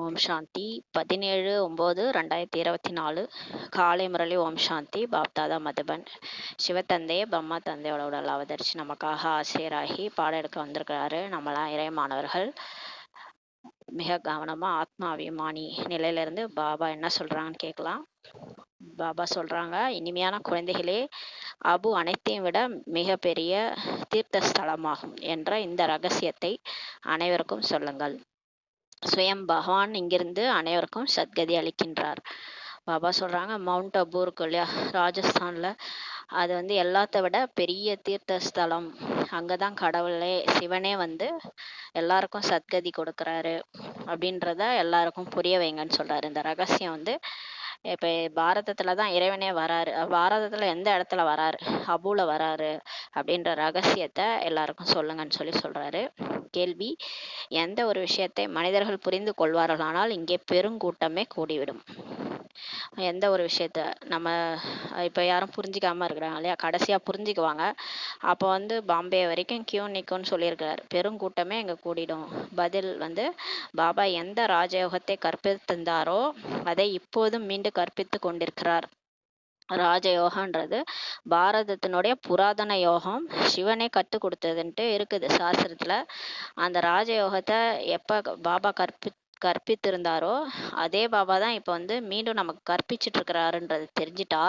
ஓம் சாந்தி 17/9/2024 காலை முரளி. ஓம் சாந்தி. பாப்தாதா மதுபன். சிவத்தந்தையே பிரம்மா தந்தையோட உடல் அவதரிச்சு நமக்காக ஆசிரியராகி பாடம் எடுக்க வந்திருக்கிறாரு. நம்மளாம் இறை மாணவர்கள் மிக கவனமா ஆத்மா அபிமானி நிலையிலிருந்து பாபா என்ன சொல்றாங்கன்னு கேட்கலாம். பாபா சொல்றாங்க, இனிமையான குழந்தைகளே, அபு அனைத்தையும் விட மிக பெரிய தீர்த்த ஸ்தலமாகும் என்ற இந்த ரகசியத்தை அனைவருக்கும் சொல்லுங்கள். சுயம் பகவான் இங்கிருந்து அனைவருக்கும் சத்கதி அளிக்கின்றார். பாபா சொல்றாங்க, மவுண்ட் அபு இருக்கு இல்லையா, ராஜஸ்தான்ல, அது எல்லாத்த விட பெரிய தீர்த்த ஸ்தலம். அங்கதான் கடவுளே சிவனே எல்லாருக்கும் சத்கதி கொடுக்கறாரு அப்படின்றத எல்லாருக்கும் புரிய வைங்கன்னு சொல்றாரு. இந்த ரகசியம் இப்ப பாரதத்துலதான் இறைவனே வராரு. பாரதத்துல எந்த இடத்துல வராரு? அபுல வராரு அப்படின்ற ரகசியத்தை எல்லாருக்கும் சொல்லுங்கன்னு சொல்றாரு. கேள்வி: எந்த ஒரு விஷயத்தை மனிதர்கள் புரிந்து கொள்வார்களானால் இங்கே பெருங்கூட்டமே கூடிவிடும். எந்த ஒரு விஷயத்த நம்ம இப்ப யாரும் புரிஞ்சிக்காம இருக்கிறாங்க இல்லையா, கடைசியா புரிஞ்சுக்குவாங்க. அப்போ பாம்பே வரைக்கும் கியூ நிக்கும்னு சொல்லியிருக்கிறாரு. பெருங்கூட்டமே இங்க கூடிடும். பதில்: பாபா எந்த ராஜயோகத்தை கற்பித்திருந்தாரோ அதை இப்போதும் மீண்டும் கற்பித்து கொண்டிருக்கிறார். ராஜயோகன்றது பாரதத்தினுடைய புராதன யோகம். சிவனே கத்து கொடுத்ததுன்ட்டு இருக்குது சாஸ்திரத்துல. அந்த ராஜயோகத்தை எப்ப பாபா கற்பித்திருந்தாரோ அதே பாபா தான் இப்போ மீண்டும் நமக்கு கற்பிச்சுட்டு இருக்கிறாருன்றது தெரிஞ்சிட்டா,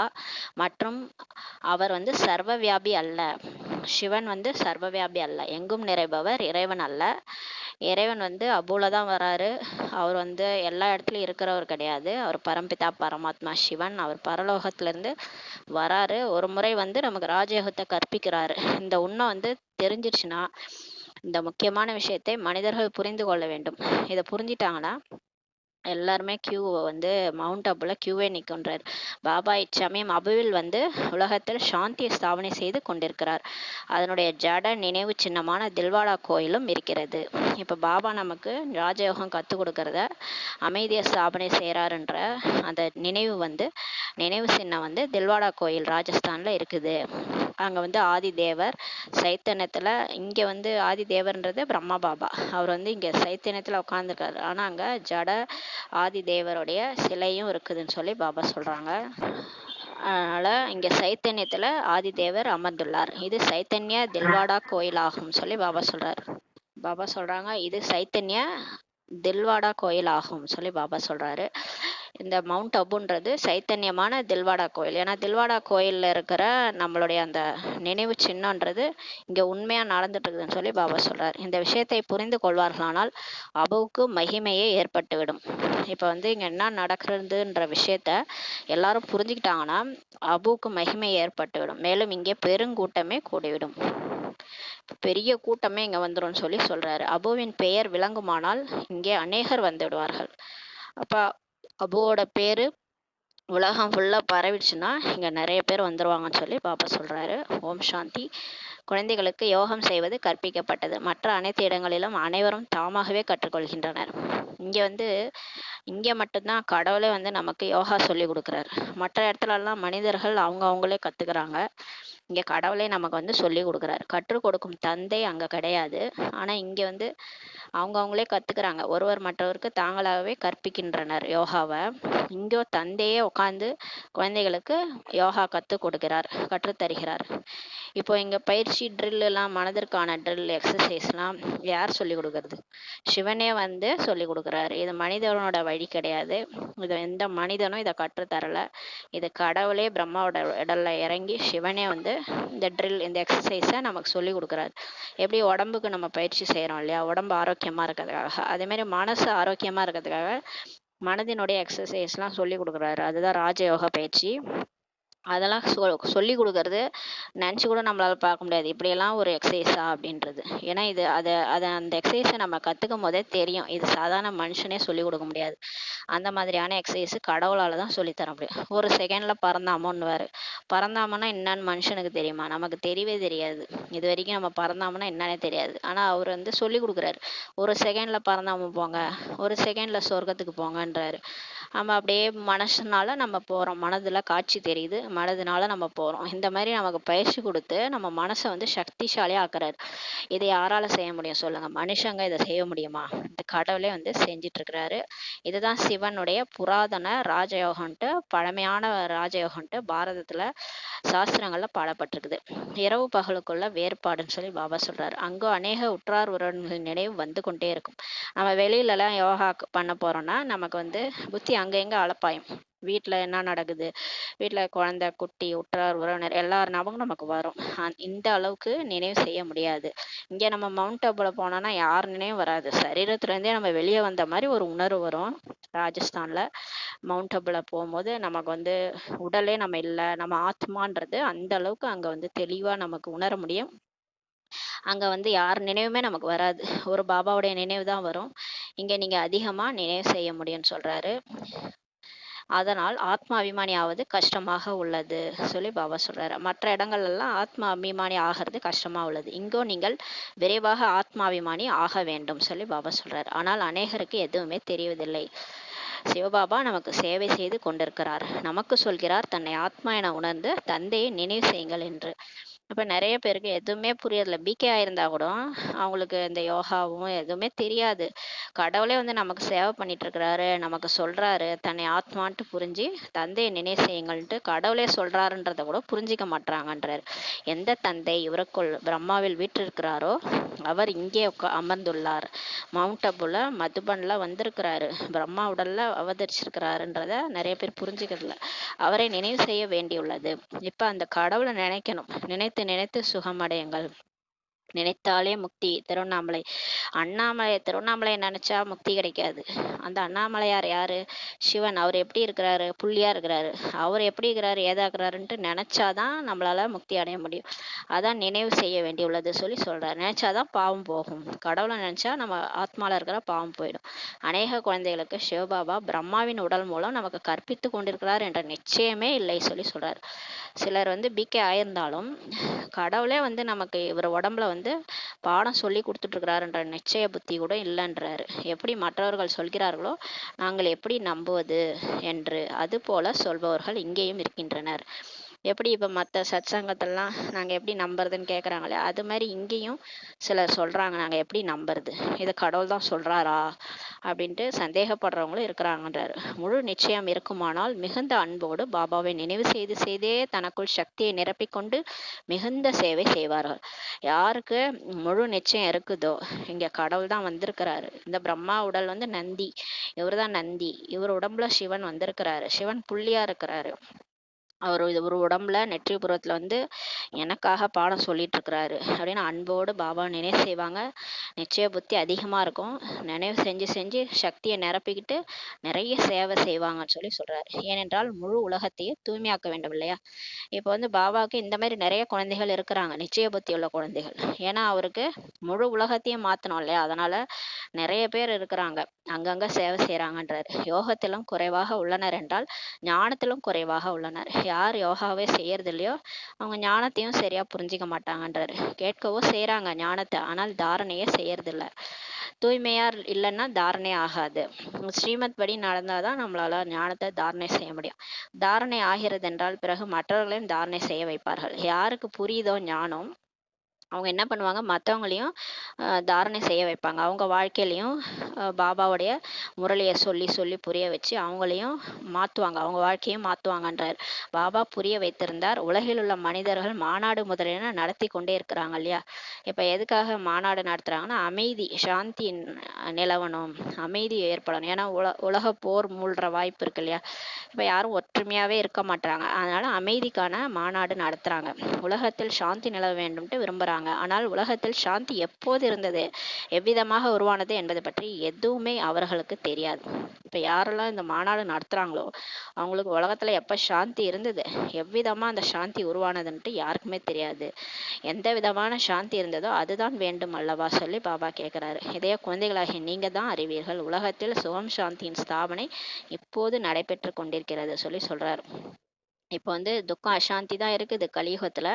மற்றும் அவர் சர்வ வியாபி அல்ல. சிவன் சர்வ வியாபி அல்ல, எங்கும் நிறைபவர் இறைவன் அல்ல. இறைவன் அபுல தான் வராரு. அவர் எல்லா இடத்துலயும் இருக்கிறவர் கிடையாது. அவர் பரம்பிதா பரமாத்மா சிவன். அவர் பரலோகத்திலிருந்து வராரு. ஒரு முறை நமக்கு ராஜயோகத்தை கற்பிக்கிறாரு. இந்த உண்மை தெரிஞ்சிருச்சுன்னா, இந்த முக்கியமான விஷயத்தை மனிதர்கள் புரிந்து கொள்ள வேண்டும். இதை புரிஞ்சிட்டாங்கன்னா எல்லாருமே மவுண்ட் அபுல கியூவே நிற்கின்றார். பாபா இச்சமயம் அபுவில் உலகத்தில் சாந்தியை ஸ்தாபனை செய்து கொண்டிருக்கிறார். அதனுடைய ஜட நினைவு சின்னமான தில்வாடா கோயிலும் இருக்கிறது. இப்ப பாபா நமக்கு ராஜயோகம் கத்து கொடுக்கறத, அமைதியை ஸ்தாபனை செய்யறாருன்ற அந்த நினைவு சின்னம் தில்வாடா கோயில் ராஜஸ்தான்ல இருக்குது. அங்க ஆதி தேவர் சைத்தன்யத்துல, இங்க ஆதி தேவர்ன்றது பிரம்மா பாபா. அவர் இங்க சைத்தன்யத்துல உட்கார்ந்துருக்காரு. ஆனா அங்க ஜட ஆதி தேவருடைய சிலையும் இருக்குதுன்னு பாபா சொல்றாங்க. அதனால இங்க சைத்தன்யத்துல ஆதி தேவர் அமர்ந்துள்ளார். இது சைத்தன்ய தில்வாடா கோயில் ஆகும் பாபா சொல்றாரு. பாபா சொல்றாங்க, இது சைத்தன்ய தில்வாடா கோயில் ஆகும் பாபா சொல்றாரு. இந்த மவுண்ட் அபுன்றது சைத்தன்யமான தில்வாடா கோயில். ஏன்னா தில்வாடா கோயில்ல இருக்கிற நம்மளுடைய அந்த நினைவு சின்னன்றது இங்க உண்மையா நடந்துட்டு இருக்குதுன்னு பாபா சொல்றாரு. இந்த விஷயத்தை புரிந்து கொள்வார்களானால் அபுவுக்கு மகிமையே ஏற்பட்டுவிடும். இப்ப இங்க என்ன நடக்கிறதுன்ற விஷயத்த எல்லாரும் புரிஞ்சுக்கிட்டாங்கன்னா அபுவுக்கு மகிமை ஏற்பட்டுவிடும். மேலும் இங்கே பெருங்கூட்டமே கூடிவிடும். பெரிய கூட்டமே இங்க வந்துடும் சொல்றாரு. அபுவின் பெயர் விளங்குமானால் இங்கே அநேகர் விடுவார்கள். அப்ப அபுவோட பேரு உலகம் ஃபுல்லா பரவிடுச்சுன்னா இங்க நிறைய பேர் வந்துருவாங்கன்னு பாபா சொல்றாரு. ஓம் சாந்தி. குழந்தைகளுக்கு யோகம் செய்வது கற்பிக்கப்பட்டது. மற்ற அனைத்து இடங்களிலும் அனைவரும் தாமாகவே கற்றுக்கொள்கின்றனர். இங்க மட்டும்தான் கடவுளே நமக்கு யோகா சொல்லி கொடுக்குறாரு. மற்ற இடத்துல எல்லாம் மனிதர்கள் அவங்களே கத்துக்கிறாங்க. இங்க கடவுளே நமக்கு சொல்லி கொடுக்குறாரு. கற்றுக் கொடுக்கும் தந்தை அங்க கிடையாது. ஆனா இங்க அவங்களே கத்துக்கிறாங்க. ஒருவர் மற்றவருக்கு தாங்களாகவே கற்பிக்கின்றனர் யோகாவை. இங்கோ தந்தையே உட்கார்ந்து குழந்தைகளுக்கு யோகா கற்றுத்தருகிறார். இப்போ இங்க பயிற்சி ட்ரில் எல்லாம், மனதிற்கான ட்ரில் எக்ஸசைஸ்லாம் யார் சொல்லி கொடுக்கறது? சிவனே சொல்லி கொடுக்குறாரு. இது மனிதனோட வழி கிடையாது. இது எந்த மனிதனும் இதை கற்றுத்தரல. இது கடவுளே பிரம்மாவோட இடல்ல இறங்கி சிவனே இந்த ட்ரில், இந்த எக்ஸசைஸை நமக்கு சொல்லி கொடுக்குறாரு. எப்படி உடம்புக்கு நம்ம பயிற்சி செய்யறோம் இல்லையா, உடம்பு ஆரோக்கியமா இருக்கிறதுக்காக, அதே மாதிரி மனசு ஆரோக்கியமா இருக்கிறதுக்காக மனதினுடைய எக்ஸசைஸ்லாம் சொல்லி கொடுக்குறாரு. அதுதான் ராஜயோக பயிற்சி. அதெல்லாம் சொல்லி கொடுக்கறது நினச்சி கூட நம்மளால பார்க்க முடியாது, இப்படியெல்லாம் ஒரு எக்ஸசைஸா அப்படின்றது. ஏன்னா அதை அந்த எக்ஸசைஸை நம்ம கற்றுக்கும் போதே தெரியும், இது சாதாரண மனுஷனே சொல்லி கொடுக்க முடியாது. அந்த மாதிரியான எக்ஸசைஸ் கடவுளால தான் சொல்லித்தர முடியும். ஒரு செகண்ட்ல பறந்தாமோன்னுவாரு. பறந்தாமன்னா என்னன்னு மனுஷனுக்கு தெரியுமா? நமக்கு தெரியவே தெரியாது. இது வரைக்கும் நம்ம பறந்தாமன்னா என்னன்னே தெரியாது. ஆனா அவர் சொல்லி கொடுக்குறாரு. ஒரு செகண்ட்ல பறந்தாம போங்க, ஒரு செகண்ட்ல சொர்க்கத்துக்கு போங்கன்றாரு. நம்ம அப்படியே மனசுனால நம்ம போறோம், மனதுல காட்சி தெரியுது, மனதுனால நம்ம போறோம். இந்த மாதிரி நமக்கு பயிற்சி கொடுத்து நம்ம மனசை சக்திசாலியா ஆக்குறாரு. இதை யாரால செய்ய முடியும் சொல்லுங்க? மனுஷங்க இதை செய்ய முடியுமா? இந்த கடவுளே செஞ்சிட்டு இருக்கிறாரு. இதுதான் சிவனுடைய புராதன ராஜயோகம்ன்ட்டு, பழமையான ராஜயோகம்ன்ட்டு பாரதத்துல சாஸ்திரங்கள்ல பாடப்பட்டிருக்குது. இரவு பகலுக்குள்ள வேறுபாடுன்னு சொல்லி பாபா சொல்றாரு. அங்க அநேக உற்றார் உறவினர்கள் நினைவு வந்து கொண்டே இருக்கும். நம்ம வெளியில எல்லாம் யோகா பண்ண போறோம்னா நமக்கு புத்தி அங்க எங்க அலப்பாயும். வீட்டுல என்ன நடக்குது, வீட்டுல குழந்தை குட்டி உற்றார் உறவினர் எல்லார் ஞாபகம் நமக்கு வரும். இந்த அளவுக்கு நினைவு செய்ய முடியாது. இங்க நம்ம மவுண்ட் ஆபுல போனோம்னா யார் நினைவும் வராது. சரீரத்துல இருந்தே நம்ம வெளியே வந்த மாதிரி ஒரு உணர்வு வரும். ராஜஸ்தான்ல மவுண்ட் ஆபுல போகும்போது நமக்கு உடலே நம்ம இல்லை, நம்ம ஆத்மான்றது அந்த அளவுக்கு அங்க தெளிவா நமக்கு உணர முடியும். அங்க யார் நினைவுமே நமக்கு வராது. ஒரு பாபாவுடைய நினைவு தான் வரும். இங்க நீங்க அதிகமா நினைவு செய்ய முடியும்னு சொல்றாரு. அதனால் ஆத்மா அபிமானி ஆவது கஷ்டமாக உள்ளது சொல்லி பாபா சொல்றாரு. மற்ற இடங்கள் எல்லாம் ஆத்மா அபிமானி ஆகிறது கஷ்டமா உள்ளது. இங்கோ நீங்கள் விரைவாக ஆத்மாபிமானி ஆக வேண்டும் சொல்லி பாபா சொல்றாரு. ஆனால் அநேகருக்கு எதுவுமே தெரிவதில்லை. சிவபாபா நமக்கு சேவை செய்து கொண்டிருக்கிறார். நமக்கு சொல்கிறார் தன்னை ஆத்மா என உணர்ந்து தந்தையை நினைவு செய்யுங்கள் என்று. இப்ப நிறைய பேருக்கு எதுவுமே புரியறதில்ல. பிகே ஆயிருந்தா கூட அவங்களுக்கு இந்த யோகாவும் எதுவுமே தெரியாது. கடவுளே நமக்கு சேவை பண்ணிட்டு இருக்கிறாரு, நமக்கு சொல்றாரு தன்னை ஆத்மான்ட்டு புரிஞ்சு தந்தையை நினைவு செய்யுங்கள்ட்டு கடவுளே சொல்றாருன்றத கூட புரிஞ்சிக்க மாட்டாங்கன்றாரு. எந்த தந்தை இவருக்குள் பிரம்மாவில் வீற்றிருக்கிறாரோ அவர் இங்கே அமர்ந்துள்ளார். மவுண்ட் அபுல மதுபன்ல வந்திருக்கிறாரு, பிரம்மா உடல்ல அவதரிச்சிருக்கிறாருன்றத நிறைய பேர் புரிஞ்சுக்கிறதுல. அவரை நினைவு செய்ய வேண்டியுள்ளது. இப்ப அந்த கடவுளை நினைக்கணும். நினைத்து நினைத்து சுகமடையுங்கள். நினைத்தாலே முக்தி. திருவண்ணாமலை திருவண்ணாமலை நினைச்சா முக்தி கிடைக்காது. அந்த அண்ணாமலையார் யாரு? சிவன். அவர் எப்படி இருக்கிறாரு? புள்ளியா இருக்கிறாரு. அவர் எப்படி இருக்கிறாரு ஏதா இருக்கிறாருன்ட்டு நினைச்சாதான் நம்மளால முக்தி அடைய முடியும். அதான் நினைவு செய்ய வேண்டியுள்ளது சொல்லி சொல்றாரு. நினைச்சாதான் பாவம் போகும். கடவுளை நினைச்சா நம்ம ஆத்மால இருக்கிற பாவம் போயிடும். அநேக குழந்தைகளுக்கு சிவபாபா பிரம்மாவின் உடல் மூலம் நமக்கு கற்பித்து கொண்டிருக்கிறார் என்ற நிச்சயமே இல்லை சொல்லி சொல்றாரு. சிலர் பிகே ஆயிருந்தாலும் கடவுளே நமக்கு இவர் உடம்புல பாடம் சொல்லி கொடுத்துட்டு இருக்கிறாருன்ற நிச்சய புத்தி கூட இல்லைன்றாரு. எப்படி மற்றவர்கள் சொல்கிறார்களோ நாங்கள் எப்படி நம்புவது என்று அது போல சொல்பவர்கள் இங்கேயும் இருக்கின்றனர். எப்படி இப்ப மற்ற சத்சங்கத்தெல்லாம் நாங்க எப்படி நம்புறதுன்னு கேக்குறாங்களே, அது மாதிரி இங்கேயும் சிலர் சொல்றாங்க நாங்க எப்படி நம்புறது, இது கடவுள் தான் சொல்றாரா அப்படின்ட்டு சந்தேகப்படுறவங்களும் இருக்கிறாங்கன்றாரு. முழு நிச்சயம் இருக்குமானால் மிகுந்த அன்போடு பாபாவை நினைவு செய்து செய்தே தனக்குள் சக்தியை நிரப்பிக்கொண்டு மிகுந்த சேவை செய்வார்கள். யாருக்கு முழு நிச்சயம் இருக்குதோ, இங்க கடவுள் தான் வந்திருக்கிறாரு, இந்த பிரம்மா உடல் நந்தி, இவர் தான் நந்தி, இவர் உடம்புல சிவன் வந்திருக்கிறாரு, சிவன் புள்ளியா இருக்கிறாரு, அவர் ஒரு உடம்புல நெற்றிபுரத்துல எனக்காக பாடம் சொல்லிட்டு இருக்கிறாரு அப்படின்னு அன்போடு பாபா நினைவு செய்வாங்க. நிச்சய புத்தி அதிகமா இருக்கும். நினைவு செஞ்சு செஞ்சு சக்தியை நிரப்பிக்கிட்டு நிறைய சேவை செய்வாங்கன்னு சொல்லி சொல்றாரு. ஏனென்றால் முழு உலகத்தையும் தூய்மையாக்க வேண்டும் இல்லையா. இப்போ பாபாவுக்கு இந்த மாதிரி நிறைய குழந்தைகள் இருக்கிறாங்க, நிச்சய புத்தி உள்ள குழந்தைகள். ஏன்னா அவருக்கு முழு உலகத்தையும் மாத்தணும் இல்லையா, அதனால நிறைய பேர் இருக்கிறாங்க, அங்கங்க சேவை செய்யறாங்கன்றாரு. யோகத்திலும் குறைவாக உள்ளனர் என்றால் ஞானத்திலும் குறைவாக உள்ளனர். யார் யோகாவே செய்யறது இல்லையோ அவங்க ஞானத்தையும் சரியா புரிஞ்சிக்க மாட்டாங்கன்றாரு. கேட்கவோ செய்யறாங்க ஞானத்தை, ஆனால் தாரணையே செய்யறது இல்ல. தூய்மையா இல்லைன்னா தாரணை ஆகாது. ஸ்ரீமத் படி நடந்தாதான் நம்மளால ஞானத்தை தாரணை செய்ய முடியும். தாரணை ஆகிறது என்றால் பிறகு மற்றவர்களையும் தாரணை செய்ய வைப்பார்கள். யாருக்கு புரியுதோ ஞானம் அவங்க என்ன பண்ணுவாங்க, மற்றவங்களையும் தாரணை செய்ய வைப்பாங்க. அவங்க வாழ்க்கையிலையும் பாபாவுடைய முரளியை சொல்லி சொல்லி புரிய வச்சு அவங்களையும் மாற்றுவாங்க, அவங்க வாழ்க்கையும் மாற்றுவாங்கன்றார். பாபா புரிய வைத்திருந்தார். உலகில் உள்ள மனிதர்கள் மாநாடு முதலியன நடத்தி கொண்டே இருக்கிறாங்க இல்லையா. இப்போ எதுக்காக மாநாடு நடத்துகிறாங்கன்னா அமைதி சாந்தி நிலவணும், அமைதி ஏற்படணும். ஏன்னா உலக போர் மூழ்கிற வாய்ப்பு இருக்கு இல்லையா. இப்போ யாரும் ஒற்றுமையாகவே இருக்க மாட்டாங்க, அதனால அமைதிக்கான மாநாடு நடத்துகிறாங்க. உலகத்தில் சாந்தி நிலவ வேண்டும்ட்டு விரும்புகிறாங்க. ஆனால் உலகத்தில் சாந்தி எப்போது இருந்தது, எவ்விதமாக உருவானது என்பது பற்றி எதுவுமே அவர்களுக்கு தெரியாது. இப்ப யாரெல்லாம் இந்த மாநாடு நடத்துறாங்களோ அவங்களுக்கு உலகத்துல எப்ப சாந்தி இருந்தது, எவ்விதமா அந்த சாந்தி உருவானதுன்ட்டு யாருக்குமே தெரியாது. எந்த விதமான சாந்தி இருந்ததோ அதுதான் வேண்டும் அல்லவா சொல்லி பாபா கேட்கிறாரு. இதே குழந்தைகளாகிய நீங்க தான் அறிவீர்கள், உலகத்தில் சுகம் சாந்தியின் ஸ்தாபனை இப்போது நடைபெற்று கொண்டிருக்கிறது சொல்லி சொல்றாரு. இப்போ வந்து துக்கம் அசாந்தி தான் இருக்குது கலியுகத்துல.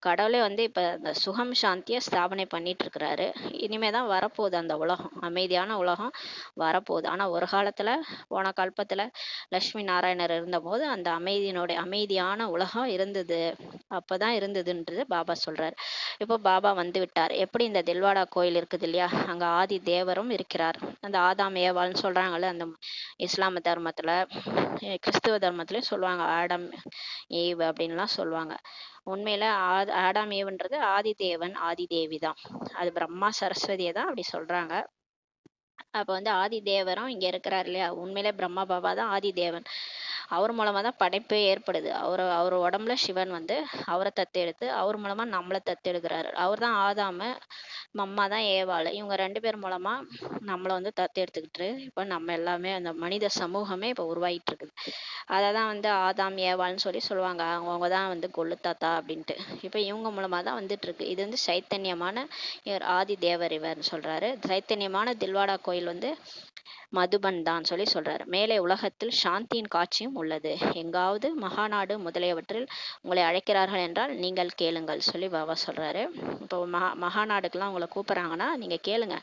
கடவுளே வந்து இப்ப இந்த சுகம் சாந்தியை ஸ்தாபனை பண்ணிட்டு இருக்கிறாரு. இனிமே தான் வரப்போகுது அந்த உலகம், அமைதியான உலகம் வரப்போகுது. ஆனா ஒரு காலத்துல, போன கல்பத்துல லட்சுமி நாராயணர் இருந்தபோது அந்த அமைதியான உலகம் இருந்தது. அப்பதான் இருந்ததுன்றது பாபா சொல்றாரு. இப்போ பாபா வந்து விட்டார். எப்படி இந்த தில்வாடா கோயில் இருக்குது இல்லையா, அங்க ஆதி தேவரும் இருக்கிறார். அந்த ஆதாம் ஏவாள்னு சொல்றாங்கல்ல, அந்த இஸ்லாம தர்மத்துல, கிறிஸ்துவ தர்மத்திலயும் சொல்லுவாங்க ஆடம் ஈவ் அப்படின்லாம் சொல்லுவாங்க. உண்மையில ஆடாம் ஏவுன்றது ஆதி தேவன் ஆதி தேவி தான். அது பிரம்மா சரஸ்வதியை தான் அப்படி சொல்றாங்க. அப்ப வந்து ஆதி தேவரும் இங்க இருக்கிறார் இல்லையா, உண்மையிலே பிரம்மா பாபா தான் ஆதி தேவன். அவர் மூலமா தான் படைப்பே ஏற்படுது. அவர் உடம்புல சிவன் வந்து அவரை தத்தெடுத்து அவர் மூலமா நம்மளை தத்தெடுக்கிறாரு. அவர் தான் ஆதாம, அம்மா தான் ஏவாள். இவங்க 2 பேர் மூலமா நம்மளை வந்து தத்தெடுத்துக்கிட்டு இப்போ நம்ம எல்லாமே அந்த மனித சமூகமே இப்போ உருவாகிட்டு இருக்குது. அதை தான் வந்து ஆதாம் ஏவாள்னு சொல்லுவாங்க. அவங்க தான் வந்து கொள்ளு தாத்தா அப்படின்ட்டு. இப்போ இவங்க மூலமா தான் வந்துட்டு இருக்கு. இது வந்து சைத்தன்யமான ஆதி தேவர் இவர்னு சொல்றாரு. சைத்தன்யமான தில்வாடா கோயில் வந்து மதுபன் தான் சொல்றாரு. மேலே உலகத்தில் சாந்தியின் காட்சியும் உள்ளது. எங்காவது மகாநாடு முதலியவற்றில் உங்களை அழைக்கிறார்கள் என்றால் நீங்கள் கேளுங்கள் சொல்லி பாபா சொல்றாரு. இப்போ மகாநாடுக்கெல்லாம் உங்களை கூப்பிடுறாங்கன்னா நீங்க கேளுங்க,